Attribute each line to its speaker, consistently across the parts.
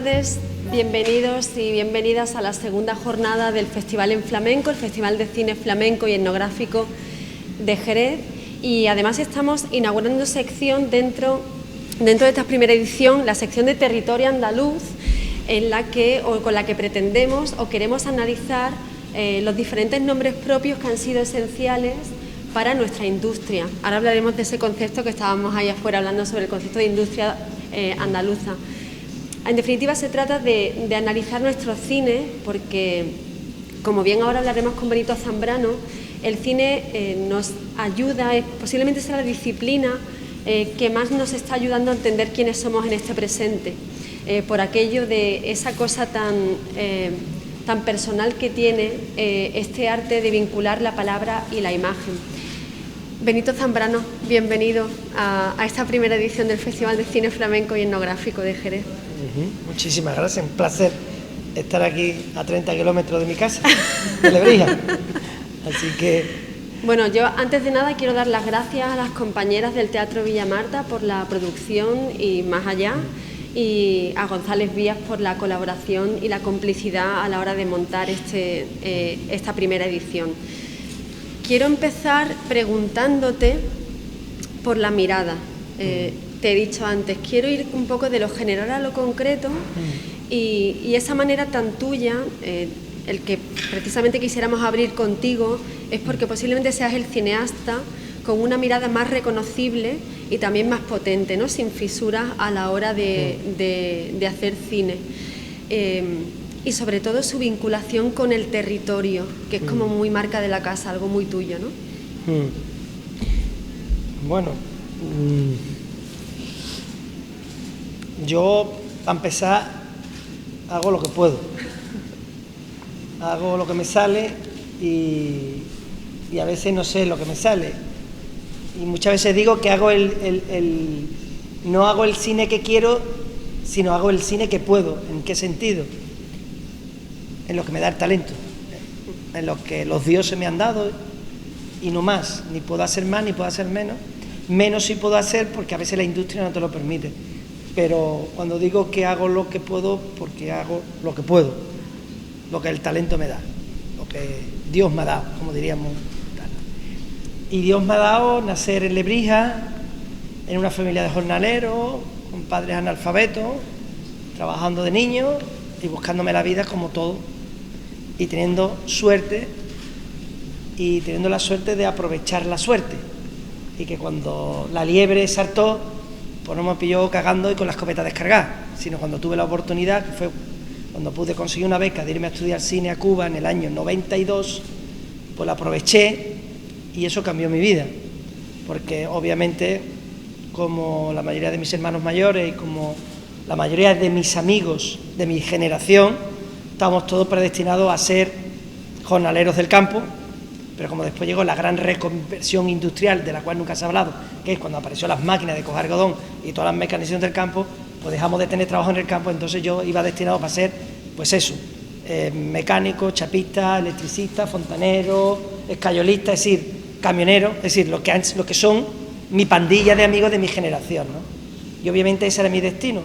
Speaker 1: tardes, bienvenidos y bienvenidas a la segunda jornada del Festival en Flamenco, el Festival de Cine Flamenco y Etnográfico de Jerez, y además estamos inaugurando sección dentro de esta primera edición, la sección de Territorio Andaluz, con la que pretendemos o queremos analizar los diferentes nombres propios que han sido esenciales para nuestra industria. Ahora hablaremos de ese concepto que estábamos ahí afuera hablando sobre el concepto de industria andaluza. En definitiva, se trata de analizar nuestro cine porque, como bien ahora hablaremos con Benito Zambrano, el cine nos ayuda, posiblemente sea la disciplina que más nos está ayudando a entender quiénes somos en este presente, por aquello de esa cosa tan personal que tiene este arte de vincular la palabra y la imagen. Benito Zambrano, bienvenido a esta primera edición del Festival de Cine Flamenco y Etnográfico de Jerez.
Speaker 2: Muchísimas gracias, un placer estar aquí a 30 kilómetros de mi casa, de Lebrija. Así que...
Speaker 1: Bueno, yo antes de nada quiero dar las gracias a las compañeras del Teatro Villa Marta por la producción y más allá, y a González Vías por la colaboración y la complicidad a la hora de montar esta primera edición. Quiero empezar preguntándote por la mirada. Te he dicho antes, quiero ir un poco de lo general a lo concreto y esa manera tan tuya, el que precisamente quisiéramos abrir contigo, es porque posiblemente seas el cineasta con una mirada más reconocible y también más potente, ¿no? Sin fisuras a la hora de hacer cine. Y sobre todo su vinculación con el territorio, que es como muy marca de la casa, algo muy tuyo, ¿no?
Speaker 2: Bueno, yo, para empezar, hago lo que puedo. Hago lo que me sale y a veces no sé lo que me sale. Y muchas veces digo que hago no hago el cine que quiero, sino hago el cine que puedo. ¿En qué sentido? En lo que me da el talento, en lo que los dioses me han dado y no más. Ni puedo hacer más, ni puedo hacer menos. Menos sí puedo hacer porque a veces la industria no te lo permite. Pero cuando digo que hago lo que puedo, porque hago lo que puedo, lo que el talento me da, lo que Dios me ha dado, como diríamos. Y Dios me ha dado nacer en Lebrija, en una familia de jornaleros, con padres analfabetos, trabajando de niño y buscándome la vida como todo, y teniendo suerte, y teniendo la suerte de aprovechar la suerte, y que cuando la liebre saltó, pues no me pilló cagando y con la escopeta descargada, sino cuando tuve la oportunidad, que fue cuando pude conseguir una beca de irme a estudiar cine a Cuba en el año 92, pues la aproveché y eso cambió mi vida, porque obviamente, como la mayoría de mis hermanos mayores y como la mayoría de mis amigos de mi generación, estábamos todos predestinados a ser jornaleros del campo, pero como después llegó la gran reconversión industrial, de la cual nunca se ha hablado, que es cuando apareció las máquinas de coger algodón y todas las mecanizaciones del campo, pues dejamos de tener trabajo en el campo. Entonces yo iba destinado para ser, pues eso, mecánico, chapista, electricista, fontanero, escayolista, es decir, camionero, es decir, lo que son mi pandilla de amigos de mi generación, ¿no? Y obviamente ese era mi destino.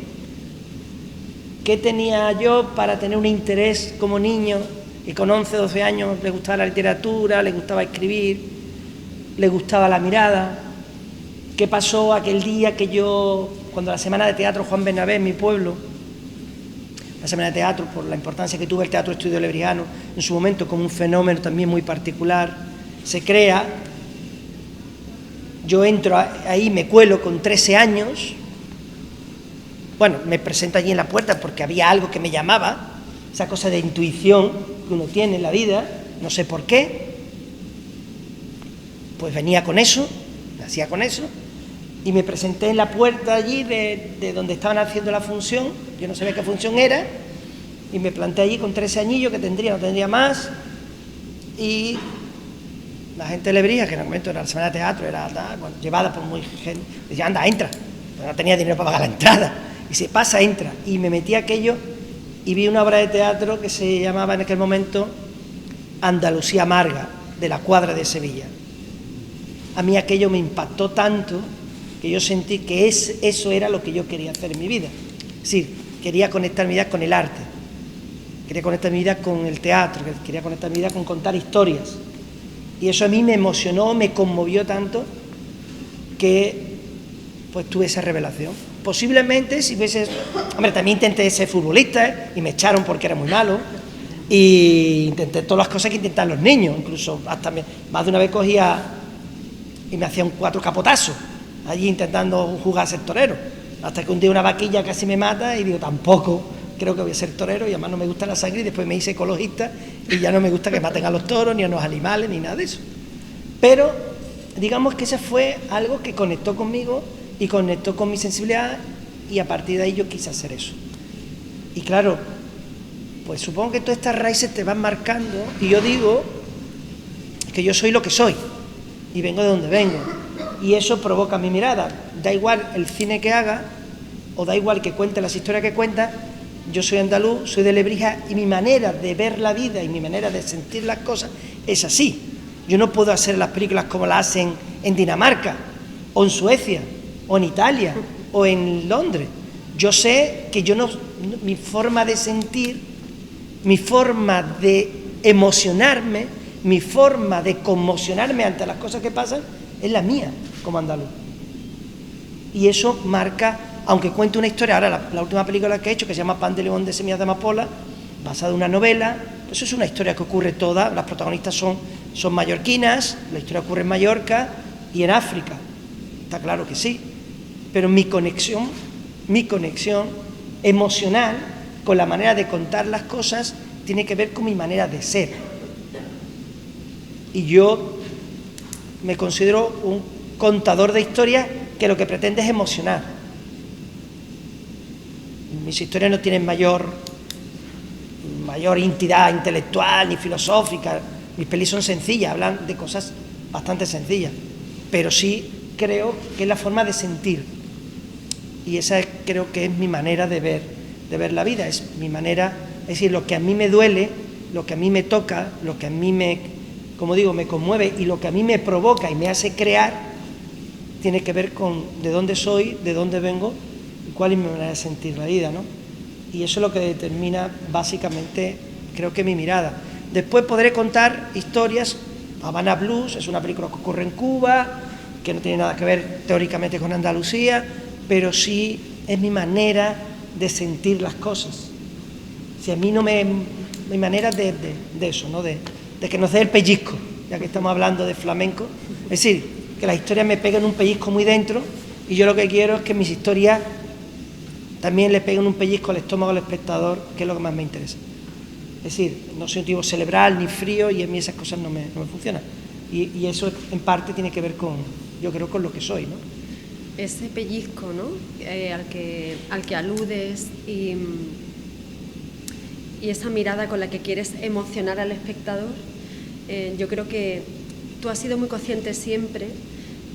Speaker 2: ¿Qué tenía yo para tener un interés como niño? Y con 11, 12 años le gustaba la literatura, le gustaba escribir, le gustaba la mirada. ¿Qué pasó aquel día que yo, cuando la Semana de Teatro Juan Bernabé en mi pueblo, la Semana de Teatro, por la importancia que tuvo el Teatro Estudio Lebrijano, en su momento como un fenómeno también muy particular, se crea, yo entro ahí, me cuelo con 13 años, bueno, me presento allí en la puerta porque había algo que me llamaba, esa cosa de intuición que uno tiene en la vida, no sé por qué, pues venía con eso, nacía con eso, y me presenté en la puerta allí de donde estaban haciendo la función, yo no sabía qué función era, y me planté allí con 13 añillos, que no tendría más, y la gente de Lebrija, que en el momento era la Semana de Teatro, era bueno, llevada por muy gente, decía, anda, entra, pero no tenía dinero para pagar la entrada, y se pasa, entra, y me metí a aquello, y vi una obra de teatro que se llamaba en aquel momento Andalucía Amarga, de la Cuadra de Sevilla. A mí aquello me impactó tanto que yo sentí que eso era lo que yo quería hacer en mi vida. Es decir, quería conectar mi vida con el arte, quería conectar mi vida con el teatro, quería conectar mi vida con contar historias. Y eso a mí me emocionó, me conmovió tanto que pues tuve esa revelación. Posiblemente si hubiese... Hombre, también intenté ser futbolista y me echaron porque era muy malo. Y intenté todas las cosas que intentan los niños, incluso hasta más de una vez cogía y me hacía un 4 capotazos allí intentando jugar a ser torero, hasta que un día una vaquilla casi me mata y digo, tampoco creo que voy a ser torero, y además no me gusta la sangre, y después me hice ecologista y ya no me gusta que maten a los toros, ni a los animales, ni nada de eso. Pero digamos que ese fue algo que conectó conmigo y conectó con mi sensibilidad, y a partir de ahí yo quise hacer eso. Y claro, pues supongo que todas estas raíces te van marcando, y yo digo que yo soy lo que soy y vengo de donde vengo, y eso provoca mi mirada. Da igual el cine que haga o da igual que cuente las historias que cuenta, yo soy andaluz, soy de Lebrija, y mi manera de ver la vida y mi manera de sentir las cosas es así. Yo no puedo hacer las películas como las hacen en Dinamarca o en Suecia o en Italia o en Londres. Yo sé que mi forma de sentir, mi forma de emocionarme, mi forma de conmocionarme ante las cosas que pasan es la mía como andaluz. Y eso marca, aunque cuente una historia, ahora la última película que he hecho, que se llama Pan de León de Semillas de Amapola, basada en una novela, pues eso es una historia que ocurre toda, las protagonistas son mallorquinas, la historia ocurre en Mallorca y en África, está claro que sí, pero mi conexión emocional con la manera de contar las cosas tiene que ver con mi manera de ser. Y yo me considero un contador de historias que lo que pretende es emocionar. Mis historias no tienen mayor entidad intelectual ni filosófica. Mis pelis son sencillas, hablan de cosas bastante sencillas, pero sí creo que es la forma de sentir, y esa creo que es mi manera de ver la vida, es mi manera, es decir, lo que a mí me duele, lo que a mí me toca, lo que a mí me conmueve, y lo que a mí me provoca y me hace crear, tiene que ver con de dónde soy, de dónde vengo y cuál es mi manera de sentir la vida, ¿no? Y eso es lo que determina básicamente, creo que mi mirada. Después podré contar historias. Havana Blues es una película que ocurre en Cuba, que no tiene nada que ver teóricamente con Andalucía, pero sí es mi manera de sentir las cosas. Si a mí mi manera de eso, ¿no? De que nos dé el pellizco, ya que estamos hablando de flamenco, es decir, que las historias me peguen un pellizco muy dentro, y yo lo que quiero es que mis historias también le peguen un pellizco al estómago al espectador, que es lo que más me interesa. Es decir, no soy un tipo cerebral ni frío, y a mí esas cosas no me funcionan. Y eso en parte tiene que ver con, yo creo, con lo que soy, ¿no?
Speaker 1: Ese pellizco, ¿no? Al que aludes, y esa mirada con la que quieres emocionar al espectador, yo creo que tú has sido muy consciente siempre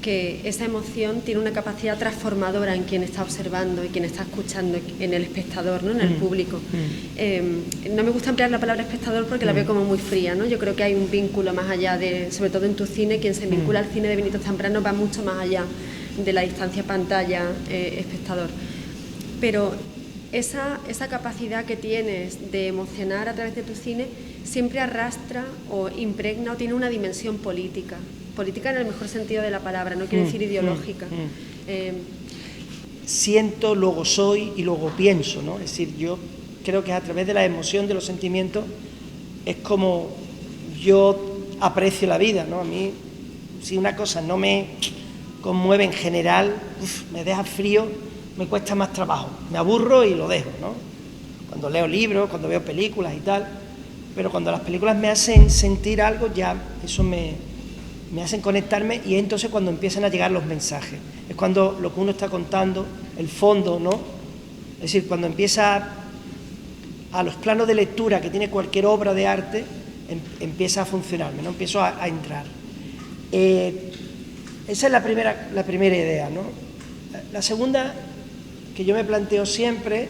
Speaker 1: que esa emoción tiene una capacidad transformadora en quien está observando y quien está escuchando, en el espectador, ¿no? En el público. No me gusta emplear la palabra espectador porque la veo como muy fría, ¿no? Yo creo que hay un vínculo más allá de, sobre todo en tu cine, quien se vincula al cine de Benito Zambrano va mucho más allá de la distancia pantalla-espectador. Pero esa capacidad que tienes de emocionar a través de tu cine siempre arrastra o impregna o tiene una dimensión política en el mejor sentido de la palabra, no quiero decir ideológica.
Speaker 2: Siento, luego soy y luego pienso, ¿no? Es decir, yo creo que a través de la emoción, de los sentimientos, es como yo aprecio la vida, ¿no? A mí, si una cosa no me conmueve en general, me deja frío, me cuesta más trabajo, me aburro y lo dejo, ¿no? Cuando leo libros, cuando veo películas y tal, pero cuando las películas me hacen sentir algo, ya eso me hacen conectarme, y entonces cuando empiezan a llegar los mensajes, es cuando lo que uno está contando, el fondo, ¿no? Es decir, cuando empieza a los planos de lectura que tiene cualquier obra de arte, empieza a funcionarme, ¿no? Empiezo a entrar. Esa es la primera idea, ¿no? La segunda que yo me planteo siempre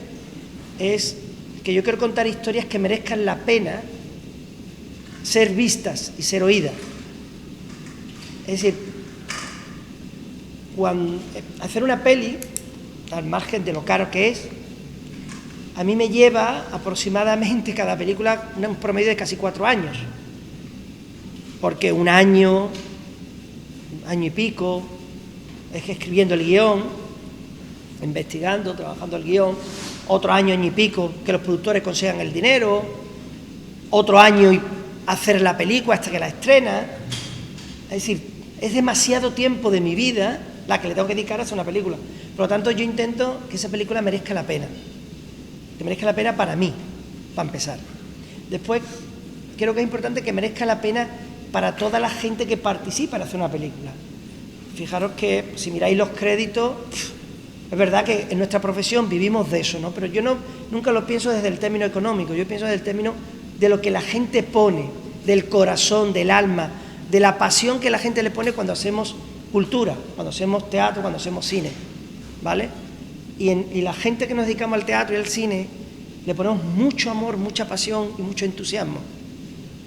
Speaker 2: es que yo quiero contar historias que merezcan la pena ser vistas y ser oídas. Es decir, hacer una peli, al margen de lo caro que es, a mí me lleva aproximadamente cada película un promedio de casi 4 años. Porque un año y pico, es escribiendo el guión, investigando, trabajando el guión, otro año y pico que los productores consigan el dinero, otro año y hacer la película hasta que la estrena. Es decir, es demasiado tiempo de mi vida la que le tengo que dedicar a hacer una película. Por lo tanto, yo intento que esa película merezca la pena. Que merezca la pena para mí, para empezar. Después, creo que es importante que merezca la pena para toda la gente que participa en hacer una película. Fijaros que si miráis los créditos, es verdad que en nuestra profesión vivimos de eso, ¿no? Pero yo nunca lo pienso desde el término económico, yo pienso desde el término de lo que la gente pone, del corazón, del alma, de la pasión que la gente le pone cuando hacemos cultura, cuando hacemos teatro, cuando hacemos cine, ¿vale? Y la gente que nos dedicamos al teatro y al cine le ponemos mucho amor, mucha pasión y mucho entusiasmo.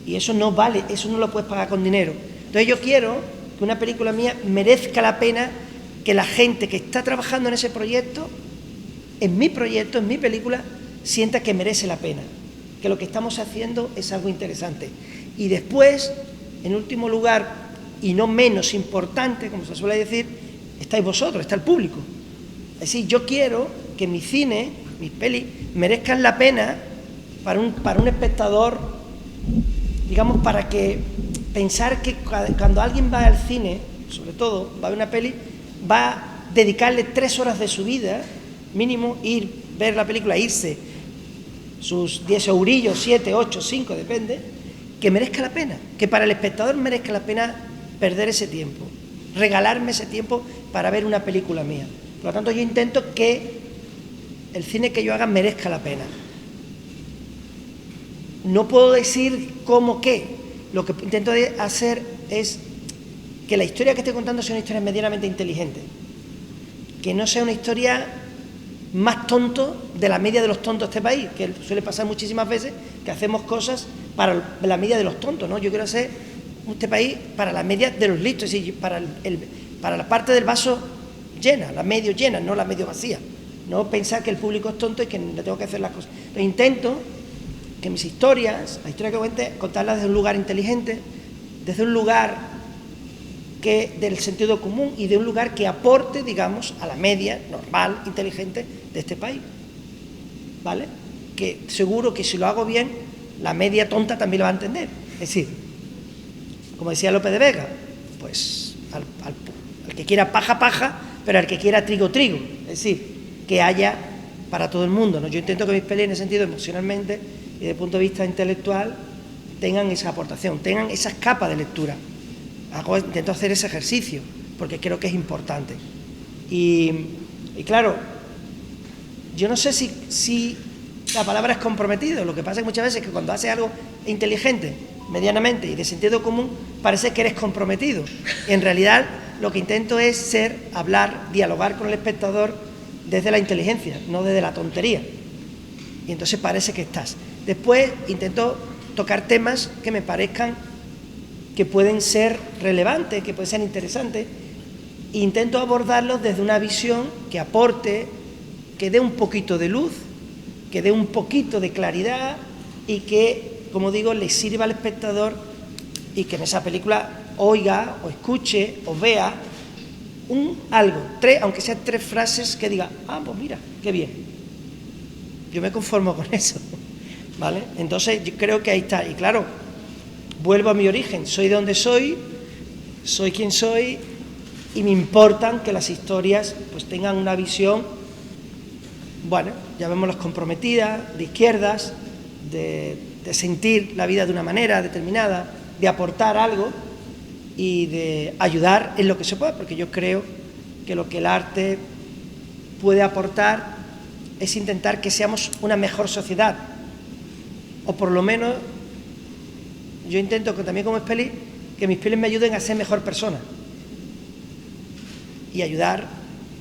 Speaker 2: Y eso no vale, eso no lo puedes pagar con dinero. Entonces yo quiero que una película mía merezca la pena, que la gente que está trabajando en ese proyecto, en mi proyecto, en mi película, sienta que merece la pena, que lo que estamos haciendo es algo interesante. Y después, en último lugar, y no menos importante, como se suele decir, estáis vosotros, está el público. Es decir, yo quiero que mi cine, mis pelis, merezcan la pena para un espectador, digamos, para que pensar que cuando alguien va al cine, sobre todo, va a ver una peli, va a dedicarle 3 horas de su vida, mínimo, ver la película, irse sus 10 eurillos, 7, 8, 5, depende, que merezca la pena, que para el espectador merezca la pena perder ese tiempo, regalarme ese tiempo para ver una película mía. Por lo tanto, yo intento que el cine que yo haga merezca la pena. No puedo decir cómo qué. Lo que intento hacer es que la historia que estoy contando sea una historia medianamente inteligente. Que no sea una historia más tonto de la media de los tontos de este país, que suele pasar muchísimas veces, que hacemos cosas para la media de los tontos, ¿no? Yo quiero hacer este país para la media de los listos, es decir, para la parte del vaso llena, la medio llena, no la medio vacía. No pensar que el público es tonto y que le tengo que hacer las cosas. Pero intento que mis historias, la historia que cuente, contarlas desde un lugar inteligente, desde un lugar del sentido común y de un lugar que aporte, digamos, a la media normal, inteligente de este país, ¿vale? Que seguro que si lo hago bien, la media tonta también lo va a entender. Es decir, como decía Lope de Vega, pues al que quiera paja, paja, pero al que quiera trigo, trigo. Es decir, que haya para todo el mundo, ¿no? Yo intento que mis pelis, en ese sentido, emocionalmente y desde el punto de vista intelectual, tengan esa aportación, tengan esas capas de lectura. Intento hacer ese ejercicio, porque creo que es importante. Y claro, yo no sé si la palabra es comprometido. Lo que pasa es que muchas veces que cuando haces algo inteligente, medianamente y de sentido común, parece que eres comprometido. Y en realidad lo que intento es hablar, dialogar con el espectador desde la inteligencia, no desde la tontería. Y entonces parece que estás. Después intento tocar temas que me parezcan que pueden ser relevantes, que pueden ser interesantes, e intento abordarlos desde una visión que aporte, que dé un poquito de luz, que dé un poquito de claridad y que, como digo, le sirva al espectador y que en esa película oiga o escuche o vea algo, aunque sean 3 frases que diga, pues mira, qué bien. Yo me conformo con eso, ¿vale? Entonces yo creo que ahí está. Y claro, vuelvo a mi origen, soy de donde soy quien soy y me importan que las historias pues tengan una visión, bueno, llamémoslas comprometidas, de izquierdas, de sentir la vida de una manera determinada, de aportar algo y de ayudar en lo que se pueda, porque yo creo que lo que el arte puede aportar es intentar que seamos una mejor sociedad, o por lo menos yo intento que también como que mis pelis me ayuden a ser mejor persona y ayudar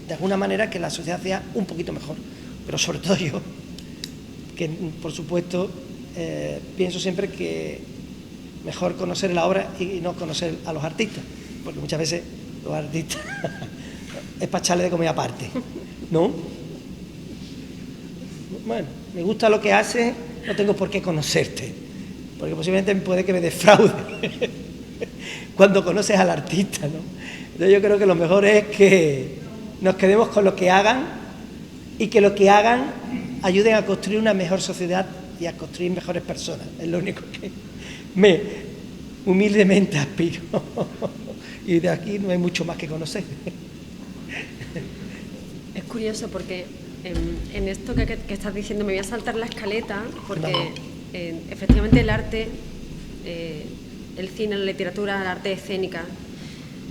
Speaker 2: de alguna manera que la sociedad sea un poquito mejor, pero sobre todo yo, que por supuesto pienso siempre que mejor conocer la obra y no conocer a los artistas, porque muchas veces los artistas es para echarle de comer aparte, ¿no? Bueno. me gusta lo que haces, no tengo por qué conocerte, porque posiblemente puede que me defraude cuando conoces al artista, ¿no? Entonces yo creo que lo mejor es que nos quedemos con lo que hagan y que lo que hagan ayuden a construir una mejor sociedad y a construir mejores personas. Es lo único que me humildemente aspiro. Y de aquí no hay mucho más que conocer.
Speaker 1: Es curioso porque en esto que estás diciendo me voy a saltar la escaleta porque efectivamente el arte, el cine, la literatura, el arte escénica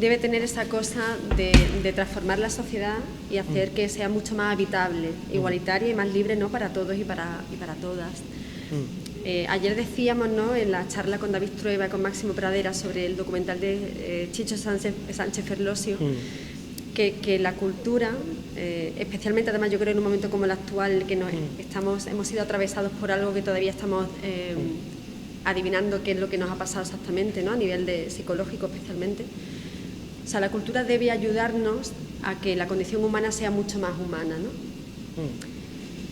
Speaker 1: debe tener esa cosa de transformar la sociedad y hacer que sea mucho más habitable, igualitaria y más libre, ¿no?, para todos y para todas. Ayer decíamos, ¿no?, en la charla con David Trueba y con Máximo Pradera sobre el documental de Chicho Sánchez Ferlosio, que la cultura, especialmente además yo creo en un momento como el actual, que hemos sido atravesados por algo que todavía estamos adivinando qué es lo que nos ha pasado exactamente, ¿no?, a nivel psicológico especialmente. O sea, la cultura debe ayudarnos a que la condición humana sea mucho más humana, ¿no?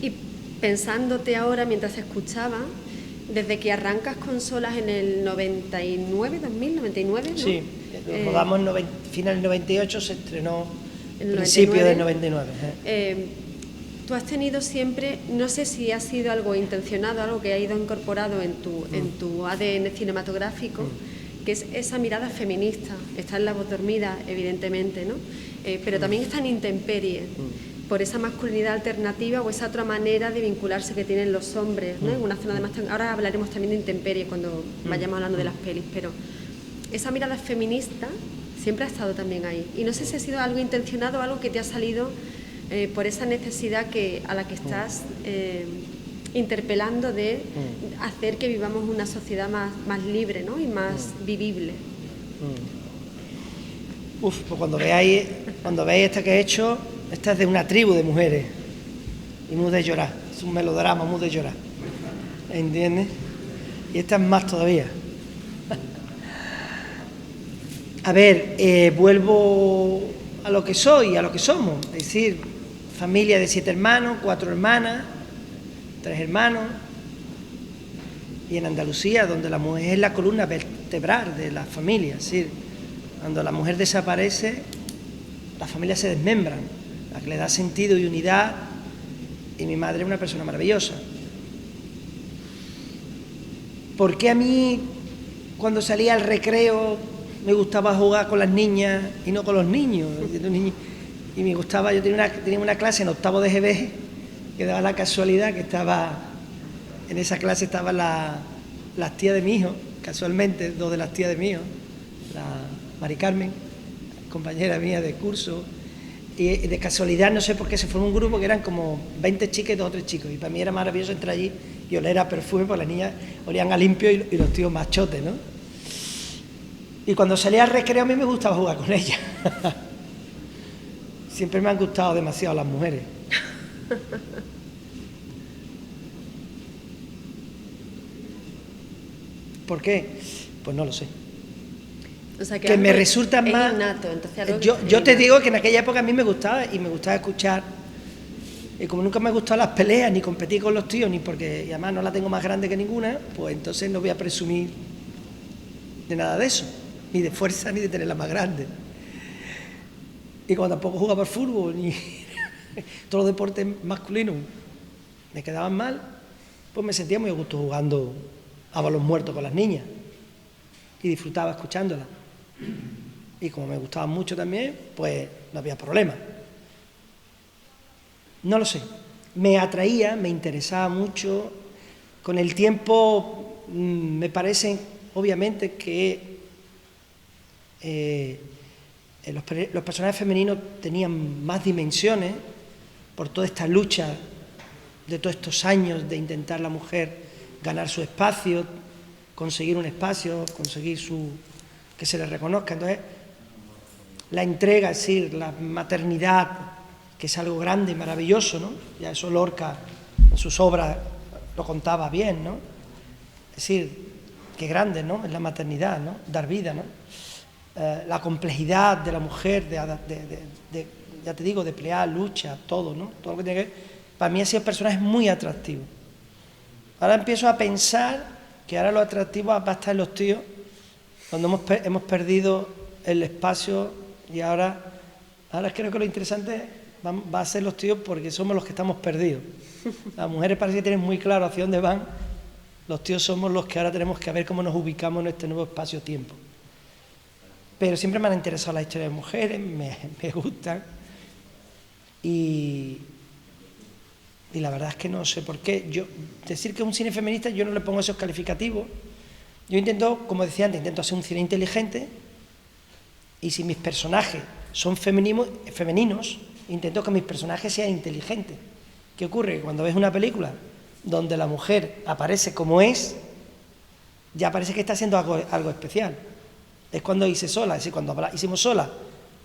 Speaker 1: Y pensándote ahora, mientras te escuchaba, desde que arrancas con Solas en el 99, 2000, 99, ¿no?
Speaker 2: Sí, rodamos en final del 98, se estrenó en principio del 99.
Speaker 1: Tú has tenido siempre, no sé si ha sido algo intencionado, algo que ha ido incorporado en tu ADN cinematográfico, que es esa mirada feminista. Está en La voz dormida, evidentemente, ¿no? Pero también está en Intemperie, por esa masculinidad alternativa o esa otra manera de vincularse que tienen los hombres, ¿no? En una zona además, ahora hablaremos también de Intemperie cuando vayamos hablando de las pelis, pero esa mirada feminista siempre ha estado también ahí. Y no sé si ha sido algo intencionado o algo que te ha salido por esa necesidad a la que estás interpelando de hacer que vivamos una sociedad más libre, ¿no?, y más vivible.
Speaker 2: Pues cuando veáis esta que he hecho, esta es de una tribu de mujeres y muy de llorar, es un melodrama muy de llorar, ¿entiendes? Y esta es más todavía. A ver, vuelvo a lo que soy, a lo que somos, es decir, familia de 7 hermanos, 4 hermanas, 3 hermanos, y en Andalucía, donde la mujer es la columna vertebral de la familia, es decir, cuando la mujer desaparece, las familias se desmembran, la que le da sentido y unidad, y mi madre es una persona maravillosa. ¿Por qué a mí, cuando salía al recreo, me gustaba jugar con las niñas y no con los niños? Y me gustaba, yo tenía una clase en octavo de GB, que daba la casualidad que en esa clase estaban las tías de mi hijo, casualmente, 2 de las tías de mi hijo, la Mari Carmen, compañera mía de curso, y de casualidad, no sé por qué, se formó un grupo que eran como 20 chicas y 2 o 3 chicos, y para mí era maravilloso entrar allí y oler a perfume, porque las niñas olían a limpio y los tíos machotes, ¿no? Y cuando salía al recreo a mí me gustaba jugar con ellas. Siempre me han gustado demasiado las mujeres. ¿Por qué? Pues no lo sé.
Speaker 1: O sea,
Speaker 2: que me resulta más
Speaker 1: innato, entonces
Speaker 2: yo te digo que en aquella época a mí me gustaba escuchar, y como nunca me gustaban las peleas ni competir con los tíos, ni porque y además no la tengo más grande que ninguna, pues entonces no voy a presumir de nada de eso, ni de fuerza ni de tenerla más grande. Y como tampoco jugaba al fútbol ni todos los deportes masculinos me quedaban mal, pues me sentía muy a gusto jugando a balón muerto con las niñas y disfrutaba escuchándolas. Y como me gustaban mucho también, pues no había problema. No lo sé, me atraía, me interesaba mucho. Con el tiempo me parece, obviamente, que los personajes femeninos tenían más dimensiones por toda esta lucha de todos estos años de intentar la mujer ganar su espacio, conseguir un espacio, conseguir que se le reconozca. Entonces, la entrega, es decir, la maternidad, que es algo grande y maravilloso, ¿no? Ya eso Lorca en sus obras lo contaba bien, ¿no? Es decir, qué grande, ¿no? Es la maternidad, ¿no? Dar vida, ¿no? La complejidad de la mujer, ya te digo, de pelear, lucha, todo, ¿no? Todo lo que tiene que ver. Para mí ha sido personaje muy atractivo. Ahora empiezo a pensar que ahora lo atractivo va a estar en los tíos, cuando hemos perdido el espacio y ahora creo que lo interesante va a ser los tíos porque somos los que estamos perdidos. Las mujeres parece que tienen muy claro hacia dónde van, los tíos somos los que ahora tenemos que ver cómo nos ubicamos en este nuevo espacio-tiempo. Pero siempre me han interesado las historias de mujeres, me gustan y la verdad es que no sé por qué. Decir que es un cine feminista yo no le pongo esos calificativos. Yo intento, como decía antes, intento hacer un cine inteligente y si mis personajes son femeninos, intento que mis personajes sean inteligentes. ¿Qué ocurre? Cuando ves una película donde la mujer aparece como es, ya parece que está haciendo algo especial. Es cuando hice Sola, es decir, cuando hicimos Sola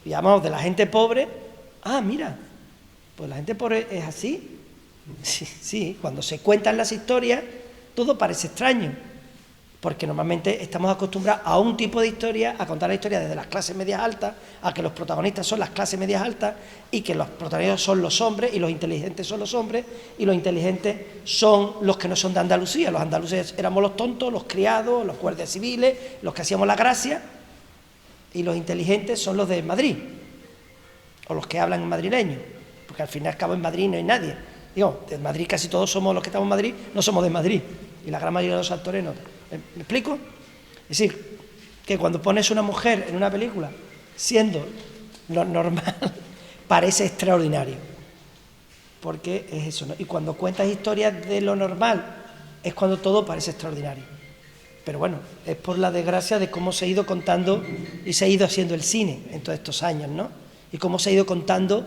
Speaker 2: y llamamos de la gente pobre, mira, pues la gente pobre es así. Sí, cuando se cuentan las historias todo parece extraño, porque normalmente estamos acostumbrados a un tipo de historia, a contar la historia desde las clases medias altas, a que los protagonistas son las clases medias altas y que los protagonistas son los hombres y los inteligentes son los hombres y los inteligentes son los que no son de Andalucía. Los andaluces éramos los tontos, los criados, los guardias civiles, los que hacíamos la gracia, y los inteligentes son los de Madrid o los que hablan en madrileño, porque al fin y al cabo en Madrid no hay nadie. Digo, de Madrid casi todos somos los que estamos en Madrid, no somos de Madrid, y la gran mayoría de los actores no. ¿Me explico? Es decir, que cuando pones una mujer en una película siendo lo normal, parece extraordinario, porque es eso, ¿no? Y cuando cuentas historias de lo normal, es cuando todo parece extraordinario. Pero bueno, es por la desgracia de cómo se ha ido contando y se ha ido haciendo el cine en todos estos años, ¿no? Y cómo se ha ido contando,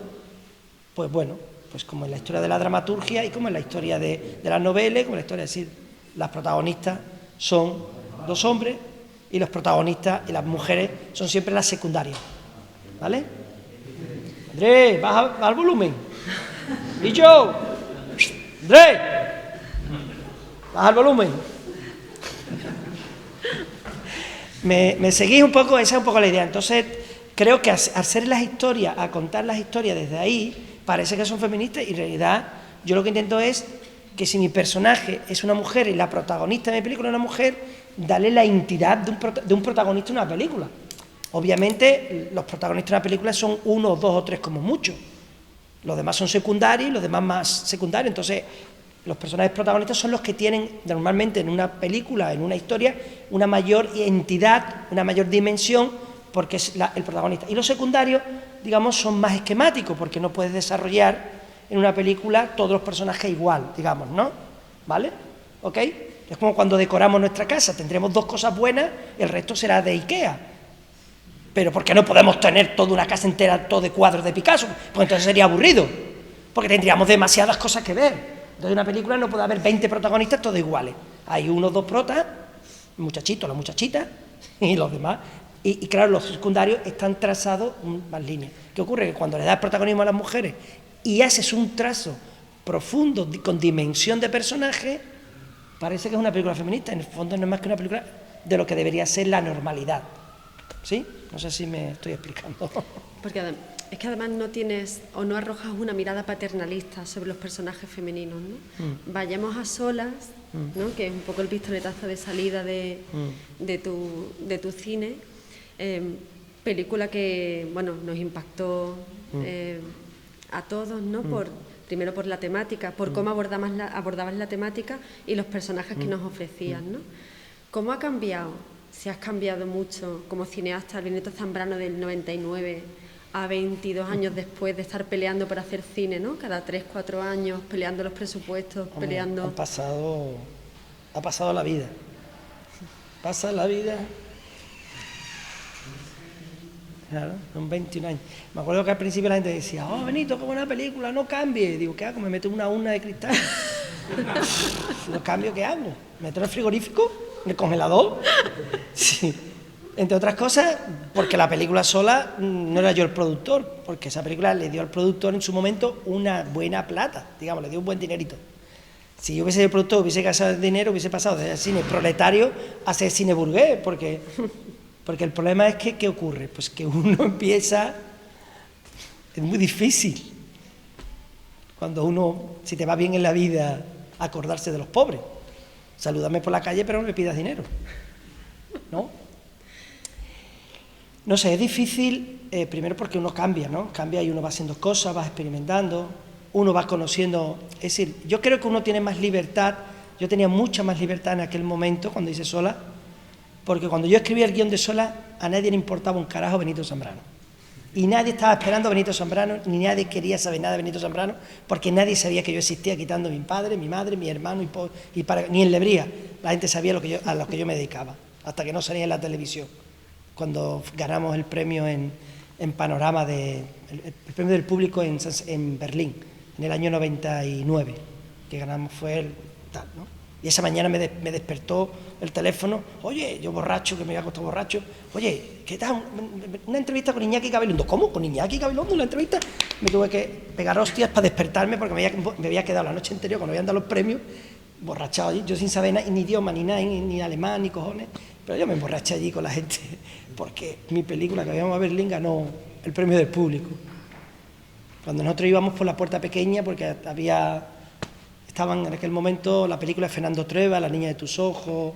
Speaker 2: pues bueno, pues como en la historia de la dramaturgia y como en la historia de las novelas, como en la historia de decir, las protagonistas son los hombres y los protagonistas y las mujeres son siempre las secundarias, ¿vale? Andrés, baja el volumen. Y yo, Andrés, baja el volumen. Me seguís un poco, esa es un poco la idea. Entonces, creo que hacer las historias, a contar las historias desde ahí, parece que son feministas y en realidad yo lo que intento es que si mi personaje es una mujer y la protagonista de mi película es una mujer, darle la entidad de un protagonista en una película. Obviamente los protagonistas de una película son 1, 2 o 3 como mucho. Los demás son secundarios y los demás más secundarios. Entonces los personajes protagonistas son los que tienen normalmente en una película, en una historia, una mayor entidad, una mayor dimensión, porque es el protagonista. Y los secundarios, digamos, son más esquemáticos, porque no puedes desarrollar en una película todos los personajes igual, digamos, ¿no? ¿Vale? ¿Ok? Es como cuando decoramos nuestra casa, tendremos 2 cosas buenas, el resto será de Ikea. Pero ¿por qué no podemos tener toda una casa entera, todo de cuadros de Picasso? Pues entonces sería aburrido, porque tendríamos demasiadas cosas que ver. Entonces en una película no puede haber 20 protagonistas todos iguales. Hay 1 o 2 protas, el muchachito, la muchachita, y los demás. Y claro, los secundarios están trazados más líneas. ¿Qué ocurre? Que cuando le das protagonismo a las mujeres y haces un trazo profundo, con dimensión de personaje, parece que es una película feminista. En el fondo no es más que una película de lo que debería ser la normalidad. ¿Sí? No sé si me estoy explicando.
Speaker 1: Porque es que además no tienes o no arrojas una mirada paternalista sobre los personajes femeninos, ¿no? Vayamos a solas, ¿no? Que es un poco el pistoletazo de salida de tu cine. Película que, bueno, nos impactó a todos, ¿no? Primero por la temática, por cómo abordabas la temática y los personajes que nos ofrecían, ¿no? ¿Cómo ha cambiado? Si has cambiado mucho como cineasta, el Benito Zambrano del 99 a 22 años después de estar peleando por hacer cine, ¿no? Cada 3, 4 años, peleando los presupuestos, peleando...
Speaker 2: Ha pasado la vida. Pasa la vida... Claro, son 21 años. Me acuerdo que al principio la gente decía, oh, Benito, qué buena película, no cambie. Digo, ¿qué hago? ¿Me meto una urna de cristal? ¿No cambio? ¿Qué hago? ¿Me meto en el frigorífico? ¿En el congelador? Sí. Entre otras cosas, porque la película sola no era yo el productor, porque esa película le dio al productor en su momento una buena plata, digamos, le dio un buen dinerito. Si yo hubiese sido el productor, hubiese gastado el dinero, hubiese pasado de cine proletario a hacer cine burgués, porque el problema es que, ¿qué ocurre? Pues que uno empieza... Es muy difícil, cuando uno, si te va bien en la vida, acordarse de los pobres. Salúdame por la calle, pero no me pidas dinero, ¿no? No sé, es difícil, primero porque uno cambia, ¿no? Cambia y uno va haciendo cosas, va experimentando, uno va conociendo. Es decir, yo creo que uno tiene más libertad. Yo tenía mucha más libertad en aquel momento, cuando hice Sola, porque cuando yo escribía el guión de Sola, a nadie le importaba un carajo Benito Zambrano. Y nadie estaba esperando a Benito Zambrano, ni nadie quería saber nada de Benito Zambrano, porque nadie sabía que yo existía, quitando a mi padre, mi madre, mi hermano, ni en Lebría. La gente sabía a lo que yo me dedicaba, hasta que no salía en la televisión. Cuando ganamos el premio en Panorama, el premio del público en Berlín, en el año 99, que ganamos fue el tal, ¿no? Y esa mañana me despertó el teléfono, oye, yo borracho, que me había acostado borracho, oye, ¿qué tal? Una entrevista con Iñaki Gabilondo. ¿Cómo? ¿Con Iñaki Gabilondo una entrevista? Me tuve que pegar hostias para despertarme, porque me había quedado la noche anterior, cuando habían dado los premios, borrachado allí, yo sin saber ni idioma, ni nada, ni alemán, ni cojones, pero yo me emborraché allí con la gente, porque mi película que habíamos a Berlín ganó el premio del público. Cuando nosotros íbamos por la puerta pequeña, porque estaban en aquel momento la película de Fernando Trueba, La niña de tus ojos,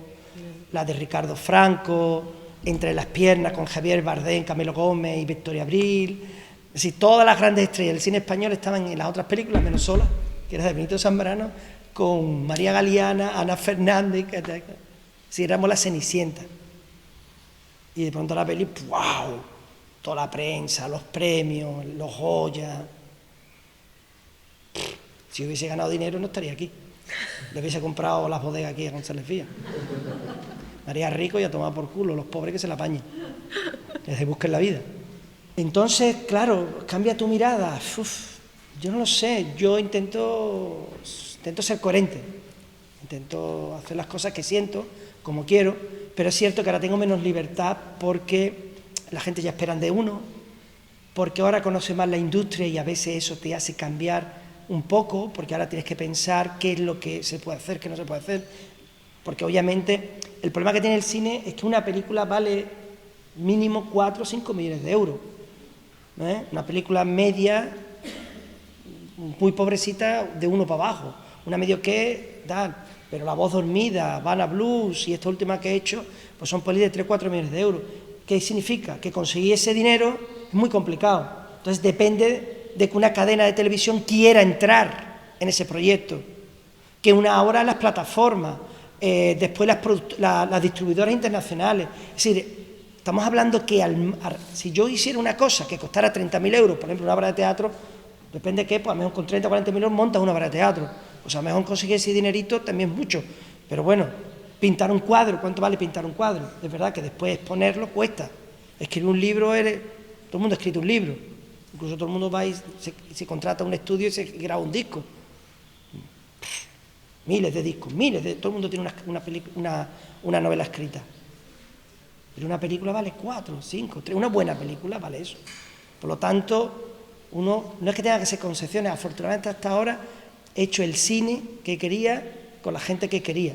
Speaker 2: la de Ricardo Franco, Entre las piernas con Javier Bardem, Camilo Gómez y Victoria Abril. Es decir, todas las grandes estrellas del cine español estaban en las otras películas, menos Sola, que era de Benito Zambrano, con María Galeana, Ana Fernández, si éramos la Cenicienta. Y de pronto la peli, ¡wow! Toda la prensa, los premios, los Goya. Si hubiese ganado dinero no estaría aquí. Le hubiese comprado las bodegas aquí a González Fía. Me haría rico y a tomar por culo, los pobres que se la apañen. Que se busquen la vida. Entonces, claro, cambia tu mirada. Yo no lo sé, yo intento ser coherente. Intento hacer las cosas que siento, como quiero, pero es cierto que ahora tengo menos libertad porque la gente ya espera de uno, porque ahora conoce más la industria y a veces eso te hace cambiar un poco, porque ahora tienes que pensar qué es lo que se puede hacer, qué no se puede hacer, porque obviamente el problema que tiene el cine es que una película vale mínimo 4 o 5 millones de euros, ¿no? Una película media, muy pobrecita, de 1 para abajo, una medio que, tal, pero La voz dormida, Havana Blues y esta última que he hecho, pues son pelis de 3 o 4 millones de euros. ¿Qué significa? Que conseguir ese dinero es muy complicado, entonces depende de que una cadena de televisión quiera entrar en ese proyecto, que ahora las plataformas, después las distribuidoras internacionales. Es decir, estamos hablando que si yo hiciera una cosa que costara 30.000 euros, por ejemplo, una obra de teatro, depende de qué, pues a lo mejor con 30 o 40.000 euros montas una obra de teatro, pues a lo mejor conseguir ese dinerito también es mucho, pero bueno, pintar un cuadro, ¿cuánto vale pintar un cuadro? Es verdad que después exponerlo cuesta, escribir un libro, todo el mundo ha escrito un libro, incluso todo el mundo va y se contrata un estudio y se graba un disco. Miles de discos, todo el mundo tiene una novela escrita. Pero una película vale 4, 5, 3, una buena película vale eso. Por lo tanto, uno no es que tenga que hacer concesiones, afortunadamente hasta ahora he hecho el cine que quería con la gente que quería.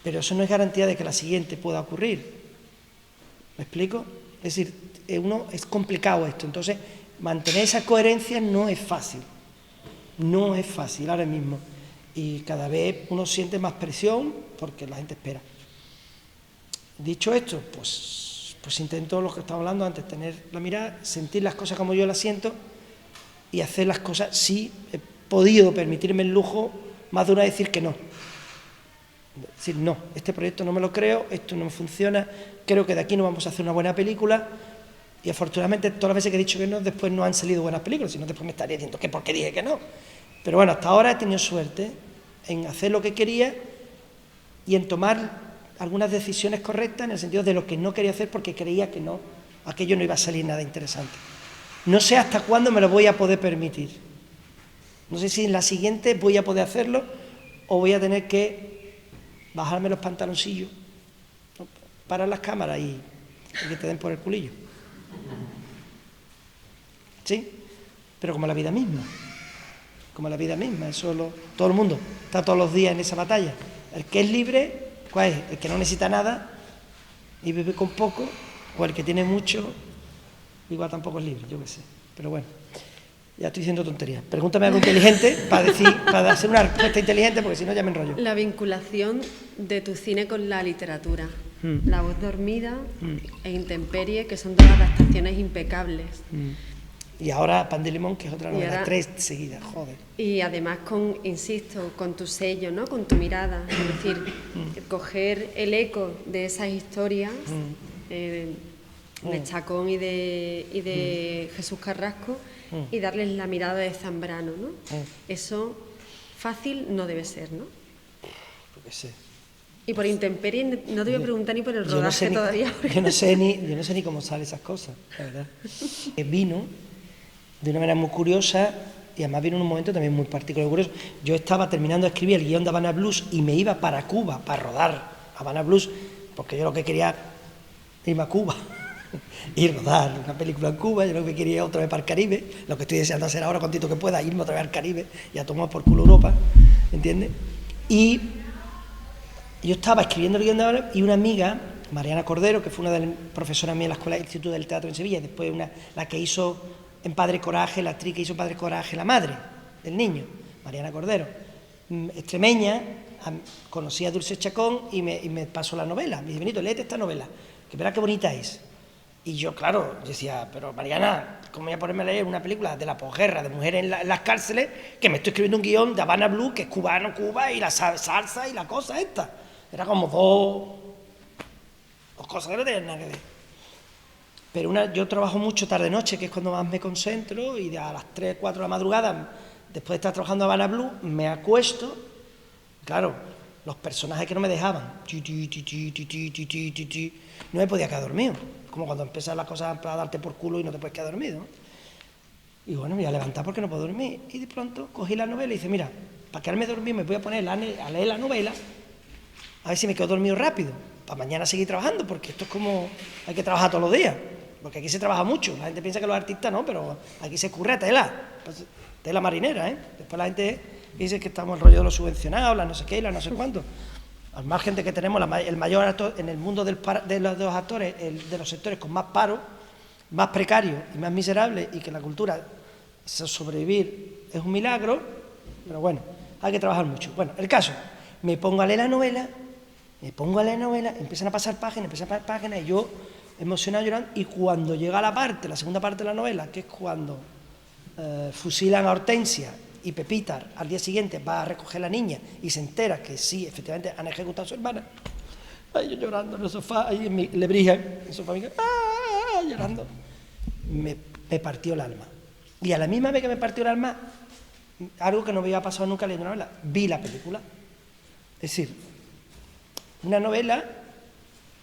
Speaker 2: Pero eso no es garantía de que la siguiente pueda ocurrir. ¿Me explico? Es decir, es complicado esto, entonces mantener esa coherencia no es fácil ahora mismo, y cada vez uno siente más presión porque la gente espera. Dicho esto, pues intento lo que estaba hablando antes, tener la mirada, sentir las cosas como yo las siento y hacer las cosas. Sí he podido permitirme el lujo más de una vez decir que no. Decir, no, este proyecto no me lo creo, esto no me funciona, creo que de aquí no vamos a hacer una buena película. Y afortunadamente todas las veces que he dicho que no, después no han salido buenas películas, si no después me estaría diciendo que por qué dije que no. Pero bueno, hasta ahora he tenido suerte en hacer lo que quería y en tomar algunas decisiones correctas en el sentido de lo que no quería hacer porque creía que no, aquello no iba a salir nada interesante. No sé hasta cuándo me lo voy a poder permitir. No sé si en la siguiente voy a poder hacerlo o voy a tener que bajarme los pantaloncillos, ¿no? Parar las cámaras y que te den por el culillo. ¿Sí? Pero como la vida misma, todo el mundo está todos los días en esa batalla. El que es libre, ¿cuál es? El que no necesita nada y vive con poco, o el que tiene mucho, igual tampoco es libre, yo qué sé. Pero bueno, Ya estoy diciendo tonterías. Pregúntame algo inteligente para hacer una respuesta inteligente, porque si no ya me enrollo.
Speaker 1: La vinculación de tu cine con la literatura. La voz dormida e Intemperie, que son dos adaptaciones impecables.
Speaker 2: Y ahora Pan de Limón, que es otra novela,
Speaker 1: ahora,
Speaker 2: 3 seguidas, joder.
Speaker 1: Y además insisto, con tu sello, ¿no? Con tu mirada. Es decir, coger el eco de esas historias de Chacón y de Jesús Carrasco y darles la mirada de Zambrano, ¿no? Eso fácil no debe ser, ¿no?
Speaker 2: Yo qué sé.
Speaker 1: Y por Intemperie no te voy a preguntar ni por el rodaje todavía.
Speaker 2: Yo no sé ni cómo salen esas cosas, la verdad. Vino de una manera muy curiosa y además vino en un momento también muy particular. Curioso. Yo estaba terminando de escribir el guión de Havana Blues y me iba para Cuba para rodar Havana Blues, porque yo lo que quería irme a Cuba y rodar una película en Cuba. Yo lo que quería otra vez para el Caribe, lo que estoy deseando hacer ahora, cuantito que pueda, irme otra vez al Caribe y a tomar por culo Europa, ¿entiendes? Y yo estaba escribiendo el guión de Havana y una amiga, Mariana Cordero, que fue una de las profesoras mías en la Escuela del Instituto del Teatro en Sevilla, y después la que hizo en Padre Coraje, la actriz que hizo en Padre Coraje, la madre del niño, Mariana Cordero, extremeña, conocía a Dulce Chacón y me pasó la novela. Me dice, Benito, léete esta novela, que verá qué bonita es. Y yo, claro, decía, pero Mariana, ¿cómo voy a ponerme a leer una película de la posguerra, de mujeres en las cárceles, que me estoy escribiendo un guión de Havana Blue, que es cubano, Cuba, y la salsa y la cosa esta? Era como dos cosas que no tenían nada que ver. Pero yo trabajo mucho tarde-noche, que es cuando más me concentro, y a las 3, 4 de la madrugada, después de estar trabajando Havana Blue, me acuesto. Claro, los personajes que no me dejaban, no me podía quedar dormido. Como cuando empiezan las cosas para darte por culo y no te puedes quedar dormido, ¿no? Y bueno, me voy a levantar porque no puedo dormir. Y de pronto cogí la novela y dice, mira, para quedarme dormido me voy a poner a leer la novela, a ver si me quedo dormido rápido, para mañana seguir trabajando, porque esto es como, hay que trabajar todos los días, porque aquí se trabaja mucho. La gente piensa que los artistas no, pero aquí se curra tela, pues, tela marinera, ¿eh? Después la gente dice que estamos el rollo de los subvencionados, la no sé qué, la no sé cuánto. Al margen de que tenemos el mayor actor en el mundo de los actores, de los sectores con más paro, más precarios y más miserables, y que la cultura, sobrevivir es un milagro, pero bueno, hay que trabajar mucho. Bueno, el caso, me pongo a leer la novela, empiezan a pasar páginas, y yo emocionado, llorando, y cuando llega la segunda parte de la novela, que es cuando fusilan a Hortensia, y Pepita al día siguiente va a recoger a la niña y se entera que sí, efectivamente han ejecutado a su hermana. Ay, yo llorando en el sofá, ahí en mi lebrija, en el sofá, llorando. Me partió el alma. Y a la misma vez que me partió el alma, algo que no me había pasado nunca leyendo una novela, vi la película. Es decir, una novela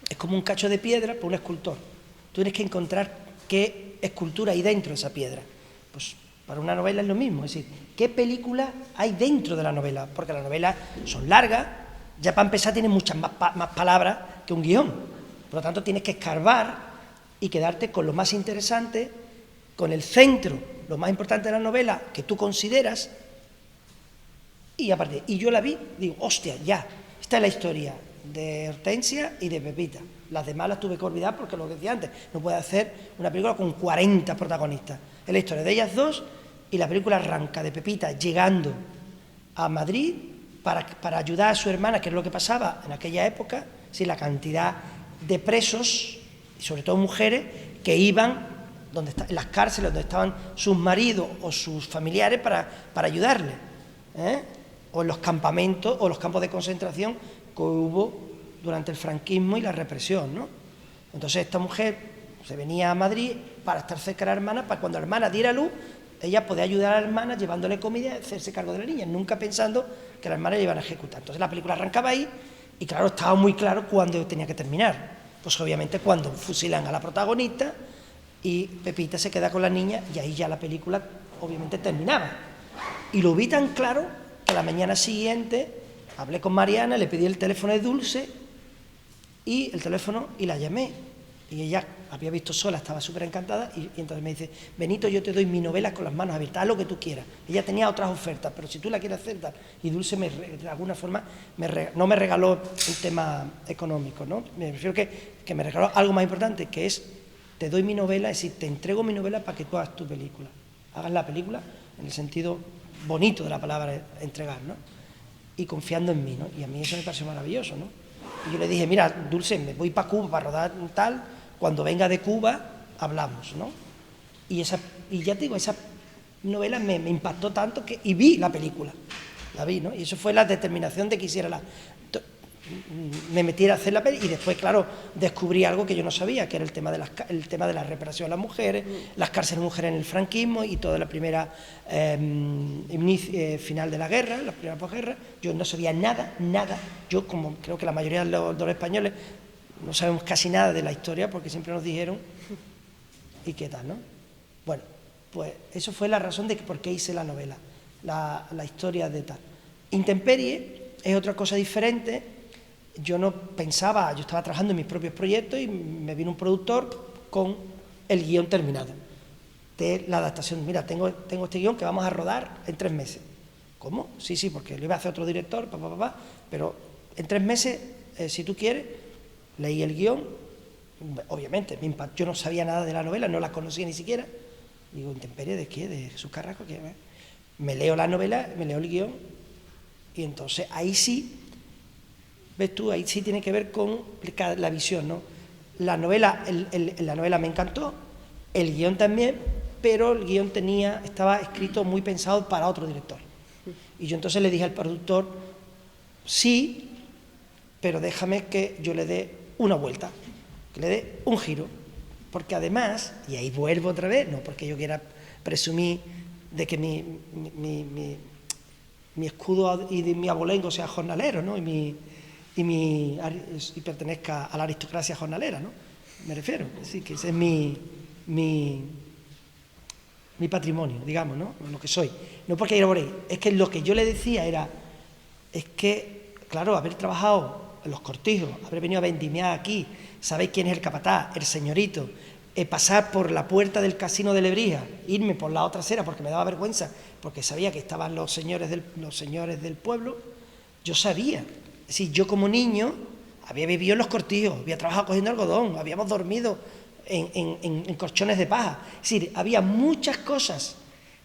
Speaker 2: es como un cacho de piedra para un escultor. Tú tienes que encontrar qué escultura hay dentro de esa piedra. Pues para una novela es lo mismo, es decir, ¿qué película hay dentro de la novela? Porque las novelas son largas, ya para empezar tienen muchas más palabras que un guión. Por lo tanto, tienes que escarbar y quedarte con lo más interesante, con el centro, lo más importante de la novela que tú consideras, y aparte, y yo la vi, digo, hostia, ya, esta es la historia de Hortensia y de Pepita. Las demás las tuve que olvidar porque lo que decía antes, no puede hacer una película con 40 protagonistas. Es la historia de ellas dos. Y la película arranca de Pepita llegando a Madrid para ayudar a su hermana, que es lo que pasaba en aquella época, ¿sí? La cantidad de presos, y sobre todo mujeres, que iban en las cárceles donde estaban sus maridos o sus familiares para ayudarles, ¿eh? O en los campamentos o los campos de concentración que hubo durante el franquismo y la represión, ¿no? Entonces esta mujer se venía a Madrid para estar cerca de la hermana, para cuando la hermana diera luz, ella podía ayudar a la hermana llevándole comida y hacerse cargo de la niña, nunca pensando que la hermana la iban a ejecutar. Entonces la película arrancaba ahí y claro, estaba muy claro cuándo tenía que terminar. Pues obviamente cuando fusilan a la protagonista y Pepita se queda con la niña y ahí ya la película obviamente terminaba. Y lo vi tan claro que la mañana siguiente hablé con Mariana, le pedí el teléfono de Dulce y la llamé. Y ella había visto sola, estaba súper encantada y entonces me dice, Benito, yo te doy mi novela con las manos abiertas, haz lo que tú quieras. Ella tenía otras ofertas, pero si tú la quieres hacer, tal. Y Dulce de alguna forma no me regaló un tema económico, ¿no? Me refiero que me regaló algo más importante, que es, te doy mi novela, es decir, te entrego mi novela para que tú hagas tu película. hagan la película en el sentido bonito de la palabra entregar, ¿no? Y confiando en mí, ¿no? Y a mí eso me pareció maravilloso, ¿no? Y yo le dije, mira, Dulce, me voy para Cuba para rodar tal, cuando venga de Cuba hablamos, ¿no? Y ya te digo, esa novela me impactó tanto y vi la película, la vi, ¿no? Y eso fue la determinación de que me metiera a hacer la peli, y después, claro, descubrí algo que yo no sabía, que era el tema de la reparación a las mujeres, las cárceles de mujeres en el franquismo y toda la primera final de la guerra, la primera posguerra. Yo no sabía nada, yo como creo que la mayoría de los españoles no sabemos casi nada de la historia, porque siempre nos dijeron, ¿y qué tal, no? Bueno, pues eso fue la razón de por qué hice la novela, la historia de tal. Intemperie es otra cosa diferente. Yo no pensaba, yo estaba trabajando en mis propios proyectos y me vino un productor con el guión terminado de la adaptación. Mira, tengo este guión que vamos a rodar en 3 meses. ¿Cómo? Sí, porque lo iba a hacer otro director, pero en 3 meses, si tú quieres. Leí el guión, obviamente, yo no sabía nada de la novela, no la conocía ni siquiera. Digo, ¿Intemperie de qué? ¿De Jesús Carrasco? ¿Qué? Me leo la novela, me leo el guión, y entonces ahí sí, ves tú, ahí sí tiene que ver con la visión, ¿no? La novela me encantó, el guión también, pero el guión estaba escrito muy pensado para otro director. Y yo entonces le dije al productor, sí, pero déjame que yo le dé una vuelta, que le dé un giro, porque además, y ahí vuelvo otra vez, no porque yo quiera presumir de que mi escudo y de mi abolengo sea jornalero, ¿no? y pertenezca a la aristocracia jornalera, ¿no? Me refiero, sí, que ese es mi patrimonio, digamos, ¿no? Lo que soy. No porque ir por ahí, es que lo que yo le decía es que, claro, haber trabajado en Los Cortijos, haber venido a vendimiar aquí, sabéis quién es el capataz, el señorito, pasar por la puerta del casino de Lebrija, irme por la otra acera porque me daba vergüenza, porque sabía que estaban los señores del pueblo. Yo sabía, es decir, yo como niño había vivido en Los Cortijos, había trabajado cogiendo algodón, habíamos dormido en colchones de paja. Es decir, había muchas cosas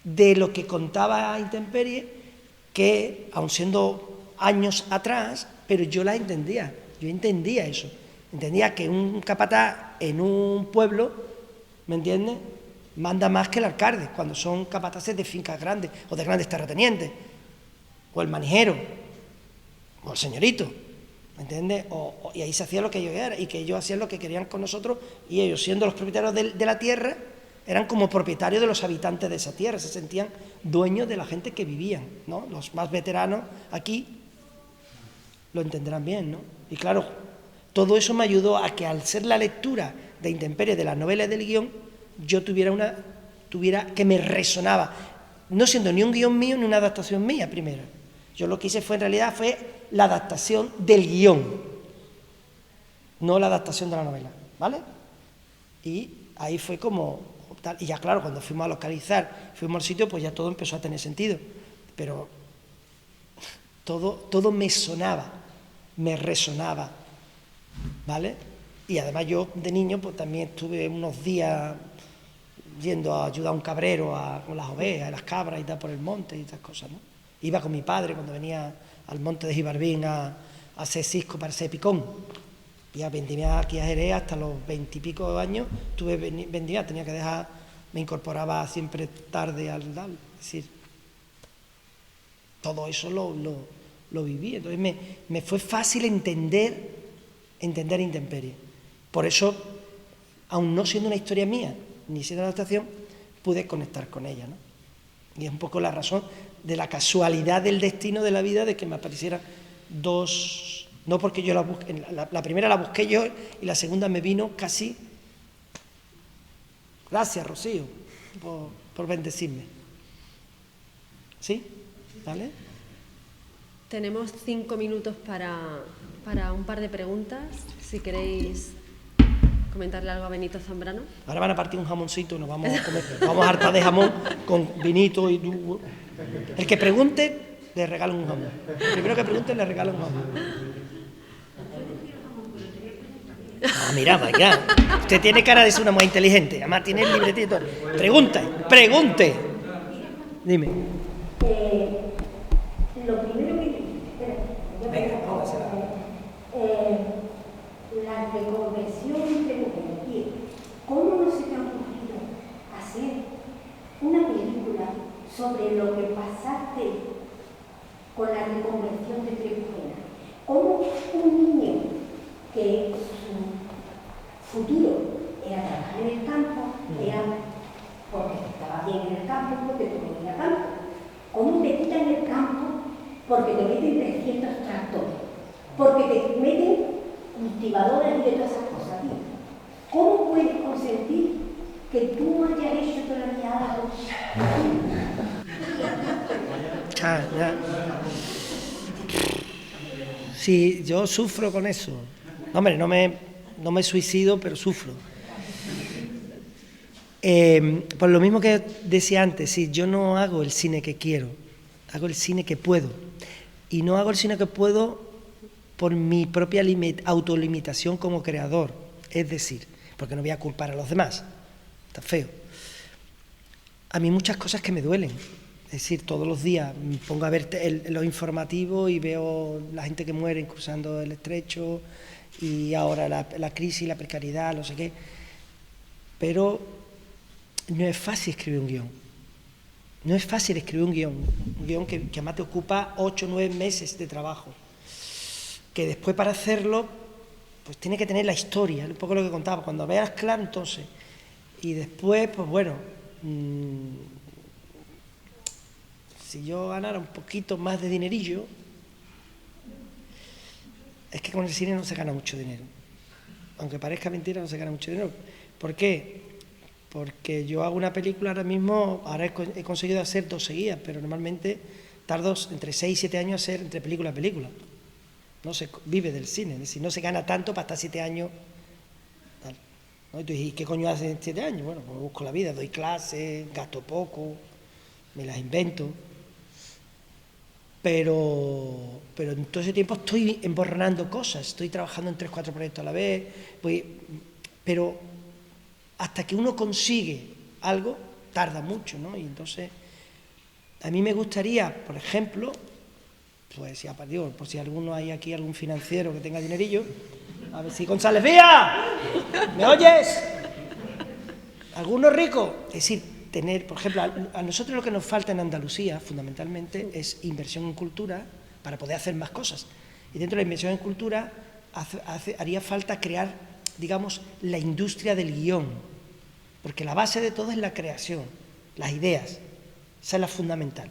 Speaker 2: de lo que contaba Intemperie que, aun siendo años atrás, pero yo las entendía, yo entendía eso. Entendía que un capataz en un pueblo, ¿me entiendes?, manda más que el alcalde, cuando son capataces de fincas grandes o de grandes terratenientes, o el manijero, o el señorito, ¿me entiendes? Y ahí se hacía lo que ellos eran, y que ellos hacían lo que querían con nosotros, y ellos, siendo los propietarios de la tierra, eran como propietarios de los habitantes de esa tierra, se sentían dueños de la gente que vivían, ¿no? Los más veteranos aquí lo entenderán bien, ¿no? Y claro, todo eso me ayudó a que, al ser la lectura de Intemperie, de las novelas del guión, yo tuviera que me resonaba, no siendo ni un guión mío ni una adaptación mía primero. Yo lo que hice fue la adaptación del guión, no la adaptación de la novela, ¿vale? Y ahí fue como tal. Y ya claro, cuando fuimos a localizar, fuimos al sitio, pues ya todo empezó a tener sentido. Pero todo me sonaba, me resonaba, ¿vale? Y además yo de niño pues también estuve unos días yendo a ayudar a un cabrero con las ovejas, las cabras y tal por el monte y estas cosas, ¿no? Iba con mi padre cuando venía al monte de Gibarbín a hacer cisco para hacer picón. Y a vendimiar aquí a Jerez hasta los 20 y pico años, estuve vendimiar, tenía que dejar, me incorporaba siempre tarde al es decir, todo eso lo viví. Entonces me fue fácil entender Intemperie. Por eso, aun no siendo una historia mía, ni siendo una adaptación, pude conectar con ella, ¿no? Y es un poco la razón de la casualidad del destino de la vida de que me aparecieran dos, no porque yo la busque, la primera la busqué yo y la segunda me vino casi. Gracias, Rocío, por bendecirme. ¿Sí? ¿Vale?
Speaker 1: Tenemos 5 minutos para un par de preguntas, si queréis comentarle algo a Benito Zambrano.
Speaker 2: Ahora van a partir un jamoncito, nos vamos a comer, vamos a hartar de jamón con vinito y... El que pregunte, le regalo un jamón. El primero que pregunte, le regalo un jamón. Ah, mira, vaya. Usted tiene cara de ser una mujer inteligente, además tiene el libretito. Pregunte. Dime.
Speaker 3: Lo primero que...
Speaker 2: Venga, póngasela.
Speaker 3: La reconversión entre mujeres. ¿Cómo no se te ha ocurrido hacer una película sobre lo que pasaste con la reconversión de tres mujeres? ¿Cómo un niño que su futuro era trabajar en el campo, era porque estaba bien en el campo, porque tuvo que ir al campo? ¿Cómo te quitan el campo porque te meten 300 tractores? Porque te meten cultivadoras y de todas esas cosas, tío. ¿Cómo puedes consentir que tú no hayas hecho todavía algo?
Speaker 2: Ya. Sí, yo sufro con eso. Hombre, no me suicido, pero sufro. Por lo mismo que decía antes, sí, yo no hago el cine que quiero, hago el cine que puedo. Y no hago el cine que puedo por mi propia autolimitación como creador. Es decir, porque no voy a culpar a los demás. Está feo. A mí muchas cosas que me duelen. Es decir, todos los días me pongo a ver los informativos y veo la gente que muere cruzando el estrecho y ahora la crisis, la precariedad, no sé qué. Pero no es fácil escribir un guión. No es fácil escribir un guión que además te ocupa 8 o 9 meses de trabajo. Que después para hacerlo, pues tiene que tener la historia, un poco lo que contaba, cuando veas claro entonces. Y después, pues bueno, si yo ganara un poquito más de dinerillo, es que con el cine no se gana mucho dinero. Aunque parezca mentira, no se gana mucho dinero. ¿Por qué? Porque yo hago una película ahora mismo, ahora he conseguido hacer 2 seguidas, pero normalmente tardo entre 6 y 7 años hacer entre película y película. No se vive del cine, es decir, no se gana tanto para estar 7 años. Tal, ¿no? ¿Y qué coño haces en 7 años? Bueno, pues busco la vida, doy clases, gasto poco, me las invento. Pero en todo ese tiempo estoy emborronando cosas, estoy trabajando en 3 o 4 proyectos a la vez, pero hasta que uno consigue algo, tarda mucho, ¿no? Y entonces, a mí me gustaría, por ejemplo, pues ya digo, por si alguno hay aquí, algún financiero que tenga dinerillo, a ver si González Vía, ¿me oyes? ¿Alguno rico? Es decir, tener, por ejemplo, a nosotros lo que nos falta en Andalucía, fundamentalmente, es inversión en cultura para poder hacer más cosas. Y dentro de la inversión en cultura haría falta crear, digamos, la industria del guión, porque la base de todo es la creación, las ideas, esa es la fundamental.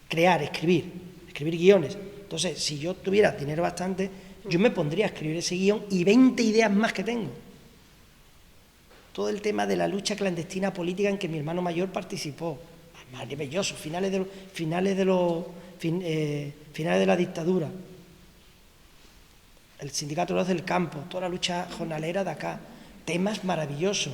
Speaker 2: Crear, escribir guiones. Entonces, si yo tuviera dinero bastante, yo me pondría a escribir ese guión y 20 ideas más que tengo. Todo el tema de la lucha clandestina política en que mi hermano mayor participó, maravilloso, finales de la dictadura, el sindicato de los del campo, toda la lucha jornalera de acá, temas maravillosos.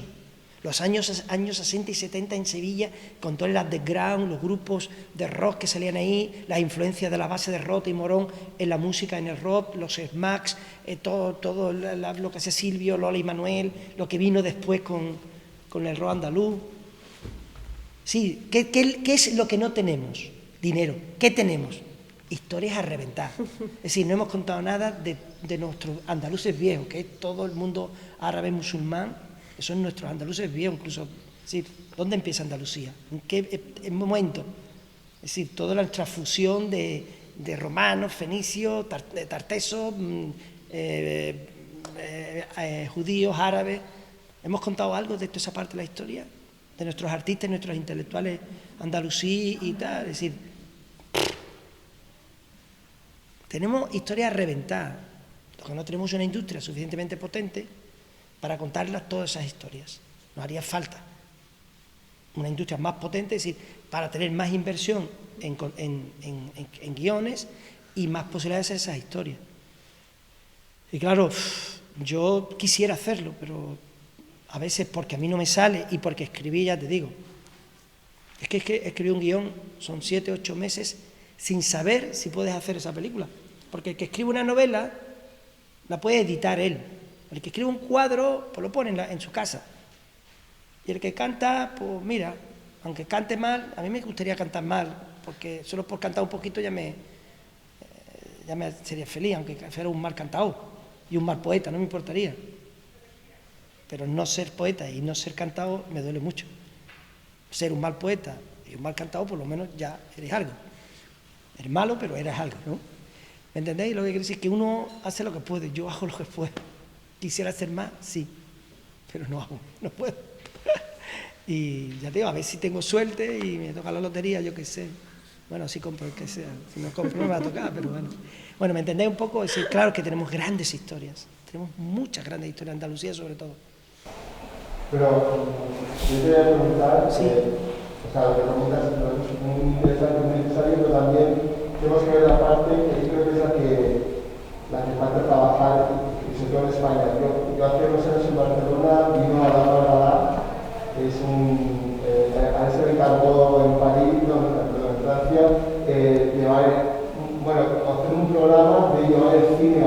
Speaker 2: Los años 60 y 70 en Sevilla, con todo el underground, los grupos de rock que salían ahí, la influencia de la base de Rota y Morón en la música, en el rock, los smacks, todo lo que hacía Silvio, Lola y Manuel, lo que vino después con el rock andaluz. Sí, ¿qué es lo que no tenemos? Dinero. ¿Qué tenemos? Historias a reventar. Es decir, no hemos contado nada de nuestros andaluces viejos, que es todo el mundo árabe musulmán. Eso son nuestros andaluces viejos, incluso. Es decir, ¿dónde empieza Andalucía? ¿En qué momento? Es decir, toda la transfusión de romanos, fenicios, tartesos, judíos, árabes. ¿Hemos contado algo de toda esa parte de la historia? De nuestros artistas, nuestros intelectuales andalusí y tal. Es decir, tenemos historias a reventar. Lo que no tenemos una industria suficientemente potente para contarlas todas esas historias. Nos haría falta una industria más potente, es decir, para tener más inversión en guiones y más posibilidades de hacer esas historias. Y claro, yo quisiera hacerlo, pero a veces porque a mí no me sale y porque escribí, ya te digo, es que escribir un guión son 7 o 8 meses sin saber si puedes hacer esa película. Porque el que escribe una novela la puede editar él. El que escribe un cuadro, pues lo pone en su casa. Y el que canta, pues mira, Aunque cante mal, a mí me gustaría cantar mal, porque solo por cantar un poquito ya me sería feliz, aunque fuera un mal cantador y un mal poeta, no me importaría. Pero no ser poeta y no ser cantador me duele mucho. Ser un mal poeta y un mal cantador, por lo menos ya eres algo. Eres malo, pero eres algo, ¿no? ¿Me entendéis? Lo que quiere decir que uno hace lo que puede, yo hago lo que puedo. Quisiera hacer más, sí, pero no hago, no puedo. Y ya te digo, a ver si tengo suerte y me toca la lotería, yo qué sé. Bueno, si compro el que sea, si no compro no me va a tocar, pero bueno. Bueno, ¿me entendéis un poco? Es decir, claro que tenemos grandes historias, tenemos muchas grandes historias, Andalucía sobre todo.
Speaker 4: Pero yo te voy a preguntar,
Speaker 2: Sí.
Speaker 4: o sea, lo que comentas es muy interesante, muy necesario, pero también tenemos que ver la parte que yo creo que es la que falta trabajar, y sobre todo en España. Yo hace unos años en Barcelona vino a la Barbada, que es a ese me encargó en París, en Francia, hacer un programa de llevar el cine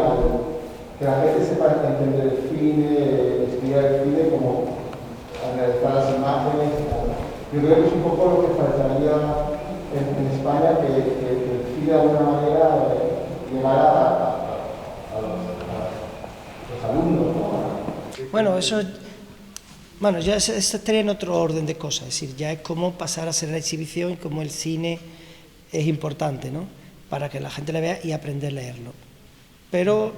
Speaker 4: que la gente sepa entender el cine, estudiar el cine, como analizar las imágenes. Yo creo que es un poco lo que faltaría en España, que el cine de alguna manera llegara a los alumnos, ¿no?
Speaker 2: Bueno, ya eso estaría en otro orden de cosas, es decir, ya es como pasar a ser la exhibición y como el cine es importante, ¿no? Para que la gente le vea y aprender a leerlo. Pero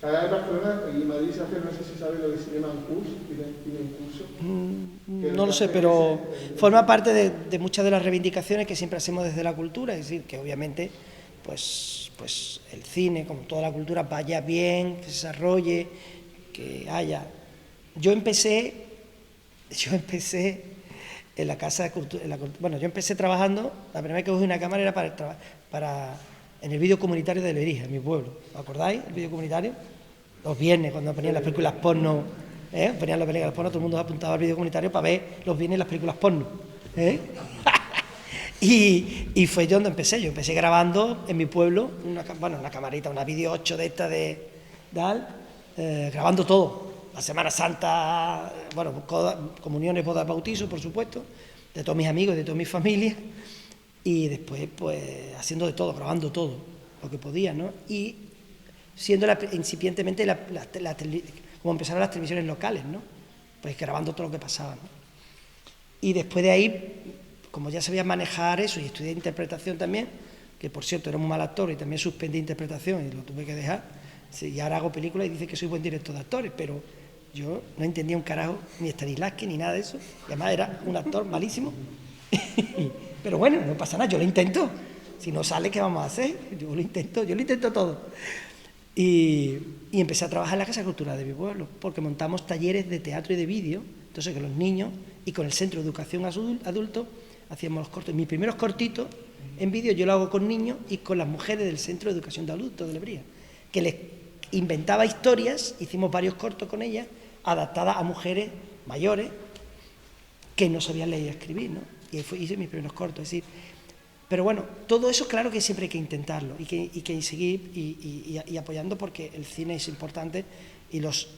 Speaker 4: Acá en Barcelona y Madrid se hace, no sé si sabes lo de Cinema en Curso, tienen curso.
Speaker 2: no lo sé, pero forma parte de muchas de las reivindicaciones que siempre hacemos desde la cultura, es decir, que obviamente pues el cine, como toda la cultura, vaya bien, que se desarrolle, que haya. Yo empecé en la Casa de Cultura, yo empecé trabajando, la primera vez que cogí una cámara era en el vídeo comunitario de Lebrija, en mi pueblo. ¿Os acordáis? El vídeo comunitario. Los viernes, cuando ponían las películas porno, ponían las películas porno, todo el mundo apuntaba al vídeo comunitario para ver los viernes las películas porno. Y fue yo donde empecé. Yo empecé grabando en mi pueblo, una camarita, una vídeo 8 de esta grabando todo. La Semana Santa, comuniones, bodas, bautizos, por supuesto, de todos mis amigos, de toda mi familia. Y después, pues, haciendo de todo, grabando todo, lo que podía, ¿no? Y siendo incipientemente como empezaron las televisiones locales, ¿no? Pues grabando todo lo que pasaba, ¿no? Y después de ahí, como ya sabía manejar eso y estudié interpretación también, que por cierto era un mal actor y también suspendí interpretación y lo tuve que dejar, y ahora hago películas y dice que soy buen director de actores, pero yo no entendía un carajo ni Stanislavski ni nada de eso, y además era un actor malísimo. Pero bueno, no pasa nada, yo lo intento. Si no sale, ¿qué vamos a hacer? Yo lo intento todo. Y empecé a trabajar en la Casa de Cultura de mi pueblo, porque montamos talleres de teatro y de vídeo, entonces con los niños y con el Centro de Educación Adulto hacíamos los cortos. Mis primeros cortitos en vídeo yo lo hago con niños y con las mujeres del Centro de Educación de Adultos de Lebrija, que les inventaba historias, hicimos varios cortos con ellas, adaptadas a mujeres mayores que no sabían leer y escribir, ¿no? Y hice mis primeros cortos, es decir, pero bueno, todo eso claro que siempre hay que intentarlo y que seguir y apoyando, porque el cine es importante y los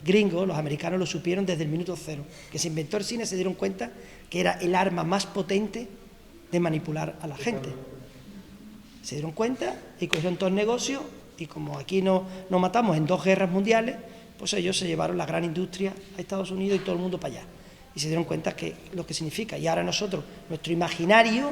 Speaker 2: gringos, los americanos lo supieron desde el minuto cero, que se inventó el cine, se dieron cuenta que era el arma más potente de manipular a la gente. Se dieron cuenta y cogieron todo el negocio, y como aquí nos matamos en 2 guerras mundiales, pues ellos se llevaron la gran industria a Estados Unidos y todo el mundo para allá. Y se dieron cuenta que lo que significa. Y ahora nosotros, nuestro imaginario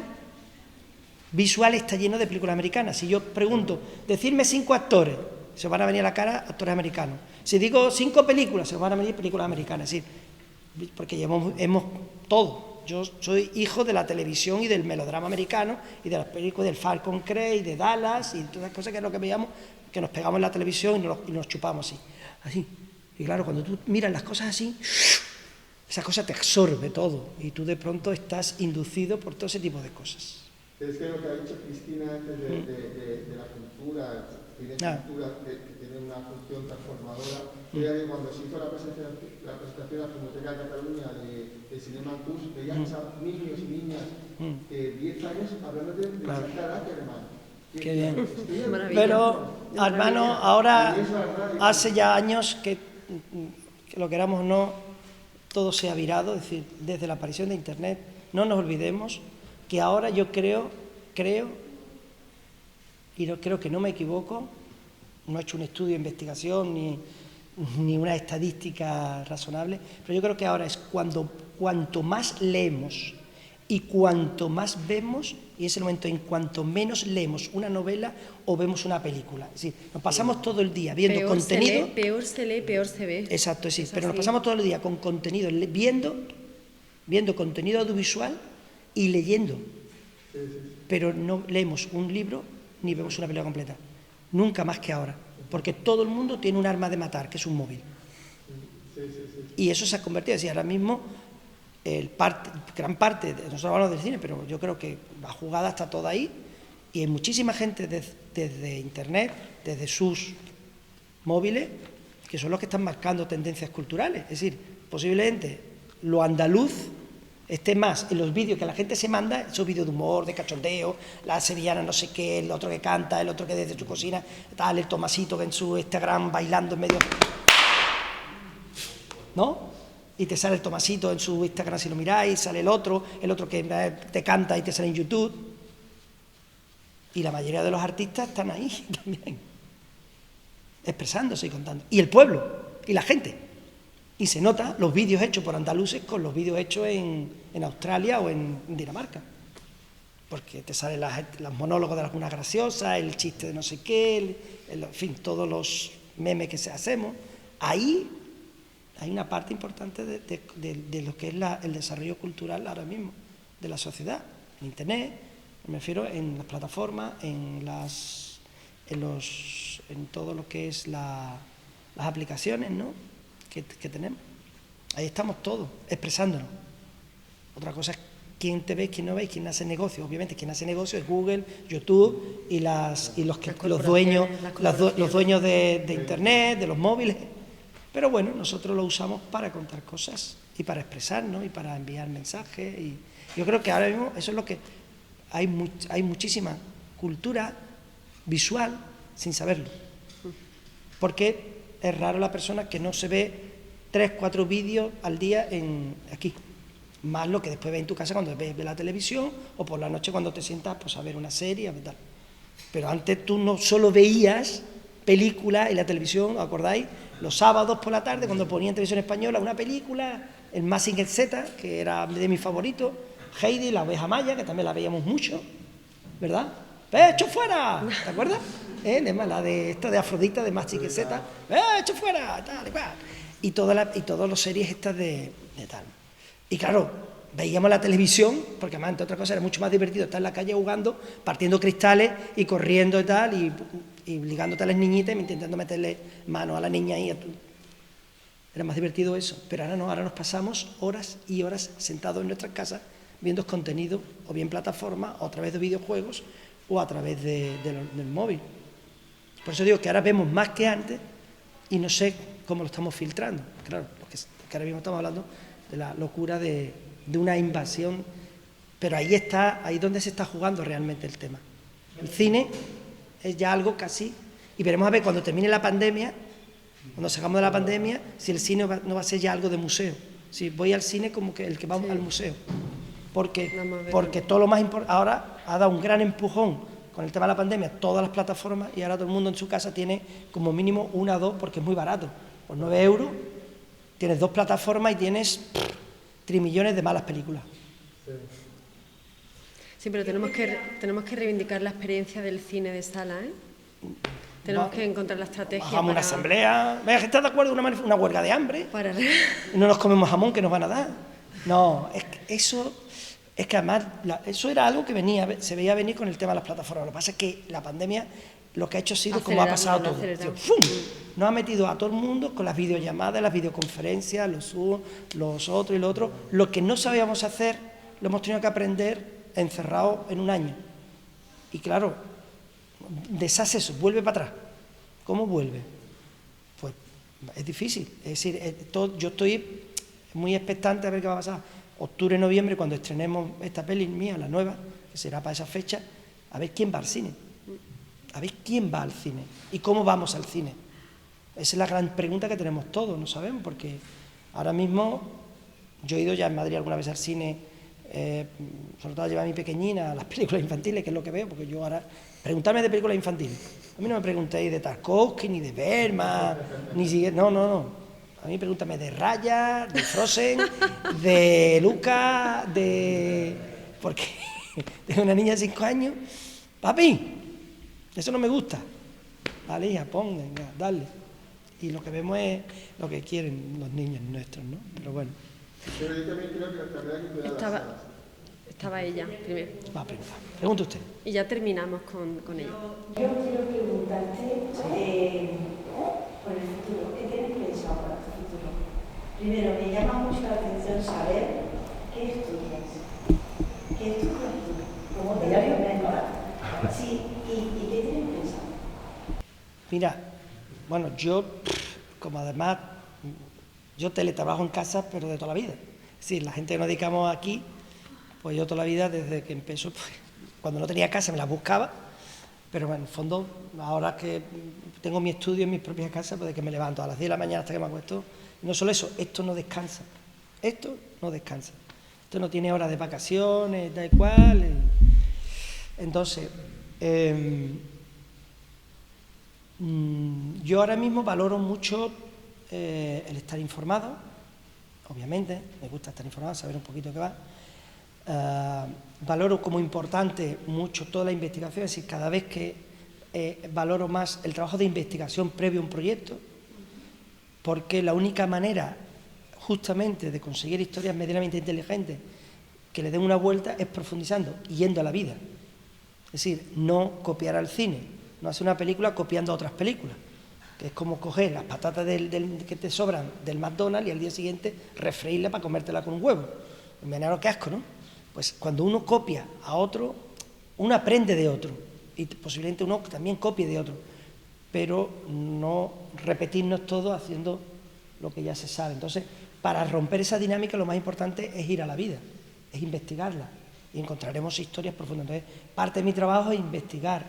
Speaker 2: visual está lleno de películas americanas. Si yo pregunto, decidme 5 actores, se van a venir a la cara actores americanos. Si digo 5 películas, se van a venir películas americanas. Es decir, porque hemos todo. Yo soy hijo de la televisión y del melodrama americano y de las películas del Falcon Crest y de Dallas y todas las cosas que es lo que veíamos, que nos pegamos en la televisión y nos chupamos así. Y claro, cuando tú miras las cosas así, esa cosa te absorbe todo y tú de pronto estás inducido por todo ese tipo de cosas.
Speaker 4: Es que lo que ha dicho Cristina antes de la cultura, cultura que tiene una función transformadora, era que cuando se hizo la presentación de la Filmoteca de Cataluña de Cinema en Curso, veías a niños y niñas de 10 años hablando de Santa Ackerman.
Speaker 2: Qué bien. Pero, hermano, ahora hace ya años que lo queramos o no, todo se ha virado, es decir, desde la aparición de Internet. No nos olvidemos que ahora yo creo, y creo que no me equivoco, no he hecho un estudio de investigación ni una estadística razonable, pero yo creo que ahora es cuanto más leemos y cuanto más vemos, y es el momento en cuanto menos leemos una novela o vemos una película. Es decir, nos pasamos todo el día viendo
Speaker 1: peor
Speaker 2: contenido.
Speaker 1: Peor se lee, peor se ve.
Speaker 2: Exacto, sí,
Speaker 1: Es
Speaker 2: pero nos
Speaker 1: así.
Speaker 2: pasamos todo el día con contenido, viendo contenido audiovisual y leyendo. Pero no leemos un libro ni vemos una película completa. Nunca más que ahora. Porque todo el mundo tiene un arma de matar, que es un móvil. Y eso se ha convertido, es decir, ahora mismo gran parte, nosotros hablamos del cine, pero yo creo que la jugada está toda ahí y hay muchísima gente desde Internet, desde sus móviles, que son los que están marcando tendencias culturales. Es decir, posiblemente lo andaluz esté más en los vídeos que la gente se manda, esos vídeos de humor, de cachondeo, la sevillana no sé qué, el otro que canta, el otro que desde su cocina, tal, el Tomasito que en su Instagram bailando en medio, ¿no? Y te sale el Tomasito en su Instagram si lo miráis, sale el otro que te canta y te sale en YouTube. Y la mayoría de los artistas están ahí también, expresándose y contando. Y el pueblo, y la gente. Y se nota los vídeos hechos por andaluces con los vídeos hechos en Australia o en Dinamarca. Porque te salen los monólogos de algunas graciosas, el chiste de no sé qué, en fin, todos los memes que hacemos. Ahí hay una parte importante de lo que es el desarrollo cultural ahora mismo de la sociedad. En Internet, me refiero en las plataformas, en todo lo que es las aplicaciones, ¿no? que tenemos. Ahí estamos todos, expresándonos. Otra cosa es quién te ve, quién no ve, quién hace negocio. Obviamente quien hace negocio es Google, YouTube y los dueños de Internet, de los móviles. Pero bueno, nosotros lo usamos para contar cosas y para expresarnos y para enviar mensajes. Y yo creo que ahora mismo eso es lo que hay muchísima cultura visual sin saberlo. Porque es raro la persona que no se ve 3, 4 vídeos al día aquí. Más lo que después ves en tu casa cuando ves la televisión o por la noche cuando te sientas pues, a ver una serie, tal. Pero antes tú no solo veías películas en la televisión, ¿os acordáis? Los sábados por la tarde, cuando ponían en televisión española una película, el Mazinger Z, que era de mis favoritos, Heidi, la oveja maya, que también la veíamos mucho, ¿verdad? ¡Hecho fuera! ¿Te acuerdas? La de esta de Afrodita, de Mazinger Z, ¡hecho fuera! Tal y cual. Y todas las series estas de tal. Y claro, veíamos la televisión, porque además, entre otras cosas, era mucho más divertido estar en la calle jugando, partiendo cristales y corriendo y tal, y ligándote a las niñitas y intentando meterle mano a la niña ahí. Era más divertido eso. Pero ahora no, ahora nos pasamos horas y horas sentados en nuestras casas viendo contenido, o bien plataformas, o a través de videojuegos, o a través del móvil. Por eso digo que ahora vemos más que antes y no sé cómo lo estamos filtrando. Claro, porque ahora mismo estamos hablando de la locura de una invasión, pero ahí es donde se está jugando realmente el tema. El cine es ya algo casi, y veremos a ver cuando termine la pandemia, cuando salgamos de la pandemia, si el cine no va a ser ya algo de museo. Si voy al cine como que el que va al museo, porque todo lo más importante, ahora ha dado un gran empujón con el tema de la pandemia, todas las plataformas, y ahora todo el mundo en su casa tiene como mínimo 1 o 2, porque es muy barato, por 9 euros, tienes 2 plataformas y tienes trimillones de malas películas.
Speaker 1: Sí, pero tenemos que reivindicar la experiencia del cine de sala, ¿eh? Tenemos que encontrar la estrategia.
Speaker 2: Hagamos una asamblea. Venga, ¿estás de acuerdo? Una huelga de hambre. Y no nos comemos jamón que nos van a dar. No, es que además eso era algo que se veía venir con el tema de las plataformas. Lo que pasa es que la pandemia lo que ha hecho ha sido como ha pasado todo. ¡Fum! Nos ha metido a todo el mundo con las videollamadas, las videoconferencias, los Zoom, los otros y los otros. Lo que no sabíamos hacer lo hemos tenido que aprender encerrado en un año. Y claro, deshace eso, vuelve para atrás. ¿Cómo vuelve? Pues es difícil. Es decir, yo estoy muy expectante a ver qué va a pasar. Octubre, noviembre, cuando estrenemos esta peli mía, la nueva, que será para esa fecha, a ver quién va al cine. A ver quién va al cine y cómo vamos al cine. Esa es la gran pregunta que tenemos todos, no sabemos, porque ahora mismo Yo he ido ya en Madrid alguna vez al cine, sobre todo a llevar a mi pequeñina a las películas infantiles, que es lo que veo, porque yo ahora... Preguntarme de películas infantiles. A mí no me preguntéis de Tarkovsky, ni de Bergman, ni siquiera... No. A mí pregúntame de Raya, de Frozen, de Luca, porque tengo una niña de 5 años. Papi, eso no me gusta. Vale, hija, venga, dale. Y lo que vemos es lo que quieren los niños nuestros, ¿no? Pero bueno.
Speaker 4: Pero yo también creo que la verdad
Speaker 1: Estaba ella primero.
Speaker 2: Va, pregunte usted.
Speaker 1: Y ya terminamos con ella.
Speaker 3: Yo quiero preguntarte por el futuro. ¿Qué tienes pensado para tu futuro? Primero, me llama mucho la atención saber qué estudias. ¿Qué estudias tú? ¿Cómo te llamas? Sí, ¿y qué tienes pensado?
Speaker 2: Mira, bueno, yo, como además, yo teletrabajo en casa, pero de toda la vida. Es decir, la gente que nos dedicamos aquí, pues yo toda la vida, desde que empezó, pues, cuando no tenía casa me las buscaba, pero bueno, en el fondo, ahora que tengo mi estudio en mis propias casas, pues de que me levanto a las 10 de la mañana hasta que me acuesto, no solo eso, esto no descansa, esto no tiene horas de vacaciones, da igual. Entonces, yo ahora mismo valoro mucho el estar informado, obviamente, me gusta estar informado, saber un poquito qué va. Valoro como importante mucho toda la investigación, es decir, cada vez que valoro más el trabajo de investigación previo a un proyecto, porque la única manera justamente de conseguir historias medianamente inteligentes que le den una vuelta es profundizando, yendo a la vida. Es decir, no copiar al cine, no hacer una película copiando a otras películas, que es como coger las patatas que te sobran del McDonald's y al día siguiente refreírla para comértela con un huevo. Envenenado, qué asco, ¿no? Pues cuando uno copia a otro, uno aprende de otro y posiblemente uno también copie de otro, pero no repetirnos todo haciendo lo que ya se sabe. Entonces, para romper esa dinámica lo más importante es ir a la vida, es investigarla y encontraremos historias profundas. Entonces, parte de mi trabajo es investigar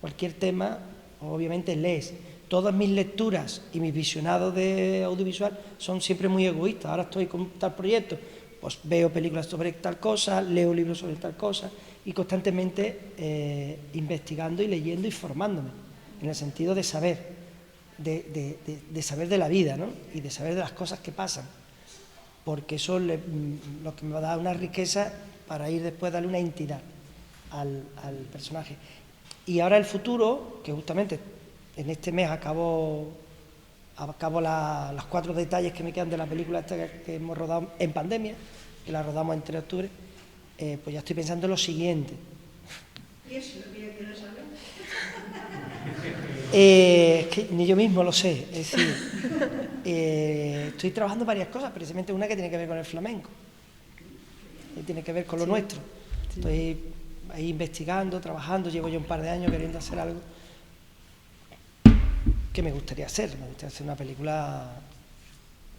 Speaker 2: cualquier tema, obviamente lees. Todas mis lecturas y mis visionados de audiovisual son siempre muy egoístas. Ahora estoy con tal proyecto, pues veo películas sobre tal cosa, leo libros sobre tal cosa y constantemente investigando y leyendo y formándome, en el sentido de saber, de saber de la vida, ¿no? Y de saber de las cosas que pasan, porque eso es lo que me va a dar una riqueza para ir después a darle una entidad al personaje. Y ahora el futuro, que justamente en este mes acabo los 4 detalles que me quedan de la película esta que hemos rodado en pandemia, que la rodamos entre octubre, pues ya estoy pensando en lo siguiente.
Speaker 3: ¿Y eso que no sabes?
Speaker 2: Es que ni yo mismo lo sé, es decir, estoy trabajando varias cosas, precisamente una que tiene que ver con el flamenco, que tiene que ver con lo nuestro. Estoy ahí investigando, trabajando, llevo ya un par de años queriendo hacer algo que me gustaría hacer una película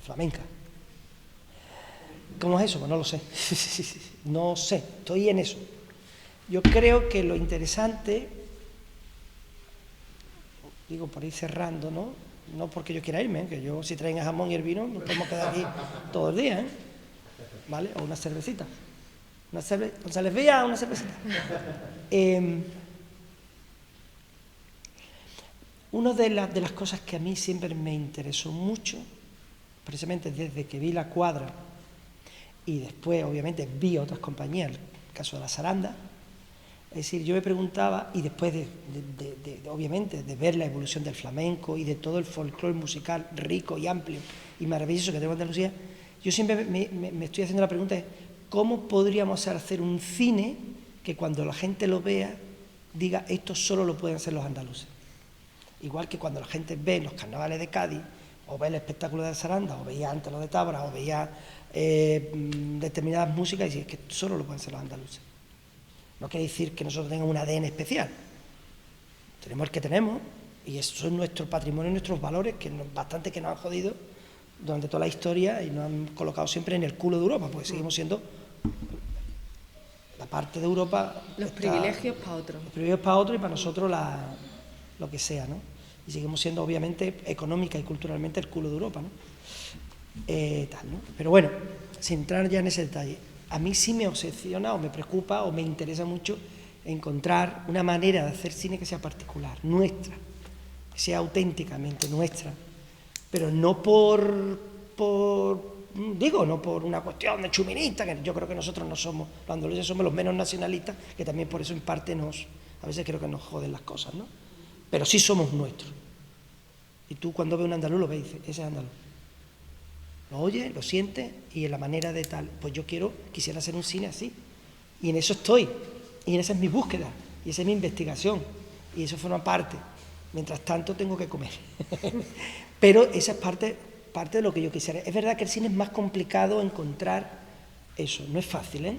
Speaker 2: flamenca. ¿Cómo es eso? Pues no lo sé, no sé, estoy en eso. Yo creo que lo interesante, digo por ir cerrando, no porque yo quiera irme, que yo si traen el jamón y el vino nos podemos quedar aquí todo el día, ¿vale? O una cervecita, González Villa, una cervecita. Una de las cosas que a mí siempre me interesó mucho, precisamente desde que vi La Cuadra y después obviamente vi otras compañías, el caso de La Saranda, es decir, yo me preguntaba, y después obviamente de ver la evolución del flamenco y de todo el folclore musical rico y amplio y maravilloso que tenemos en Andalucía, yo siempre me estoy haciendo la pregunta de cómo podríamos hacer un cine que cuando la gente lo vea diga esto solo lo pueden hacer los andaluces. Igual que cuando la gente ve los carnavales de Cádiz, o ve el espectáculo de La Saranda, o veía antes lo de Tábora, o veía determinadas músicas, y dice, es que solo lo pueden hacer los andaluces. No quiere decir que nosotros tengamos un ADN especial. Tenemos el que tenemos, y eso es nuestro patrimonio y nuestros valores, que bastante que nos han jodido durante toda la historia y nos han colocado siempre en el culo de Europa, porque seguimos siendo la parte de Europa...
Speaker 1: Los privilegios para otros.
Speaker 2: Los privilegios para otros y para nosotros lo que sea, ¿no? Y seguimos siendo, obviamente, económica y culturalmente el culo de Europa, ¿no? ¿No? Pero bueno, sin entrar ya en ese detalle, a mí sí me obsesiona o me preocupa o me interesa mucho encontrar una manera de hacer cine que sea particular, nuestra, que sea auténticamente nuestra, pero no no por una cuestión de chuminista, que yo creo que nosotros no somos, los andaluces somos los menos nacionalistas, que también por eso en parte a veces creo que nos joden las cosas, ¿no? Pero sí somos nuestros. Y tú cuando ves un andaluz lo ves y dices, ese es andaluz. Lo oye, lo siente y en la manera de tal, pues yo quisiera hacer un cine así. Y en eso estoy, y en esa es mi búsqueda, y esa es mi investigación, y eso forma parte. Mientras tanto tengo que comer. Pero esa es parte de lo que yo quisiera. Es verdad que el cine es más complicado encontrar eso, no es fácil, ¿eh?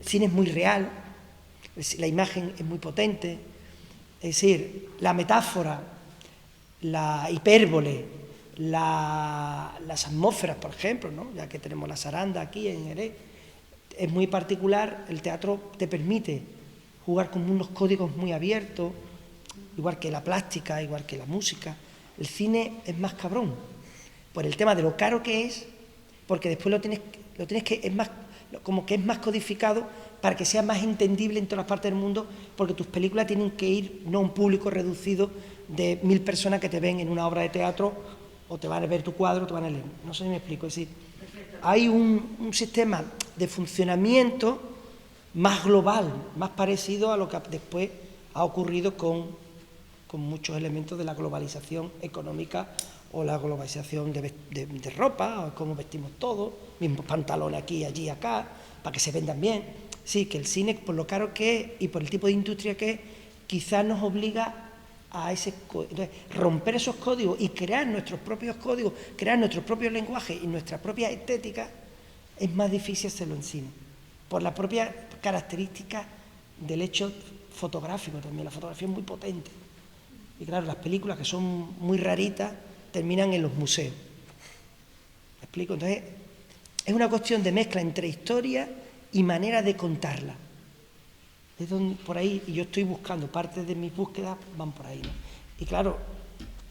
Speaker 2: El cine es muy real, la imagen es muy potente, es decir, la metáfora, la hipérbole, las atmósferas, por ejemplo, ¿no? Ya que tenemos la zaranda aquí en Jerez, es muy particular, el teatro te permite jugar con unos códigos muy abiertos, igual que la plástica, igual que la música. El cine es más cabrón, por el tema de lo caro que es, porque después lo tienes que, es más, como que es más codificado para que sea más entendible en todas las partes del mundo, porque tus películas tienen que ir no a un público reducido de 1000 personas que te ven en una obra de teatro o te van a ver tu cuadro o te van a leer. No sé si me explico. Es decir, hay un sistema de funcionamiento más global, más parecido a lo que después ha ocurrido con muchos elementos de la globalización económica o la globalización de ropa, o cómo vestimos todos, mismos pantalones aquí, allí, acá, para que se vendan bien. Sí, que el cine, por lo caro que es y por el tipo de industria que es, quizás nos obliga a romper esos códigos y crear nuestros propios códigos, crear nuestros propios lenguajes y nuestra propia estética, es más difícil hacerlo en cine, por la propia característica del hecho fotográfico también. La fotografía es muy potente. Y claro, las películas que son muy raritas terminan en los museos. ¿Me explico? Entonces, es una cuestión de mezcla entre historia y manera de contarla. Es donde, por ahí, y yo estoy buscando, parte de mis búsquedas van por ahí, ¿no? Y claro,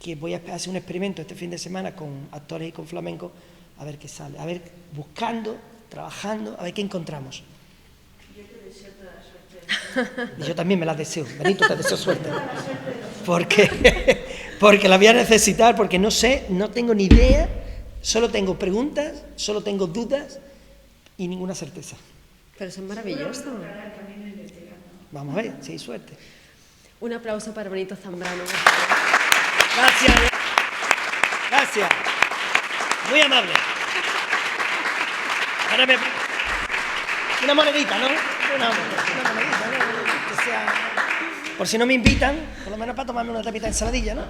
Speaker 2: que voy a hacer un experimento este fin de semana con actores y con flamenco, a ver qué sale, a ver, buscando, trabajando, a ver qué encontramos.
Speaker 5: Yo te deseo toda la suerte.
Speaker 2: Y yo también me la deseo, Benito, te deseo suerte. Porque la voy a necesitar, porque no sé, no tengo ni idea, solo tengo preguntas, solo tengo dudas y ninguna certeza.
Speaker 1: Pero eso es maravilloso.
Speaker 2: Vamos a ver, si hay suerte.
Speaker 1: Un aplauso para Benito Zambrano.
Speaker 2: Gracias. Gracias. Muy amable. Ahora una monedita, ¿no? Una monedita, ¿no? Que sea... Por si no me invitan, por lo menos para tomarme una tapita de ensaladilla, ¿no?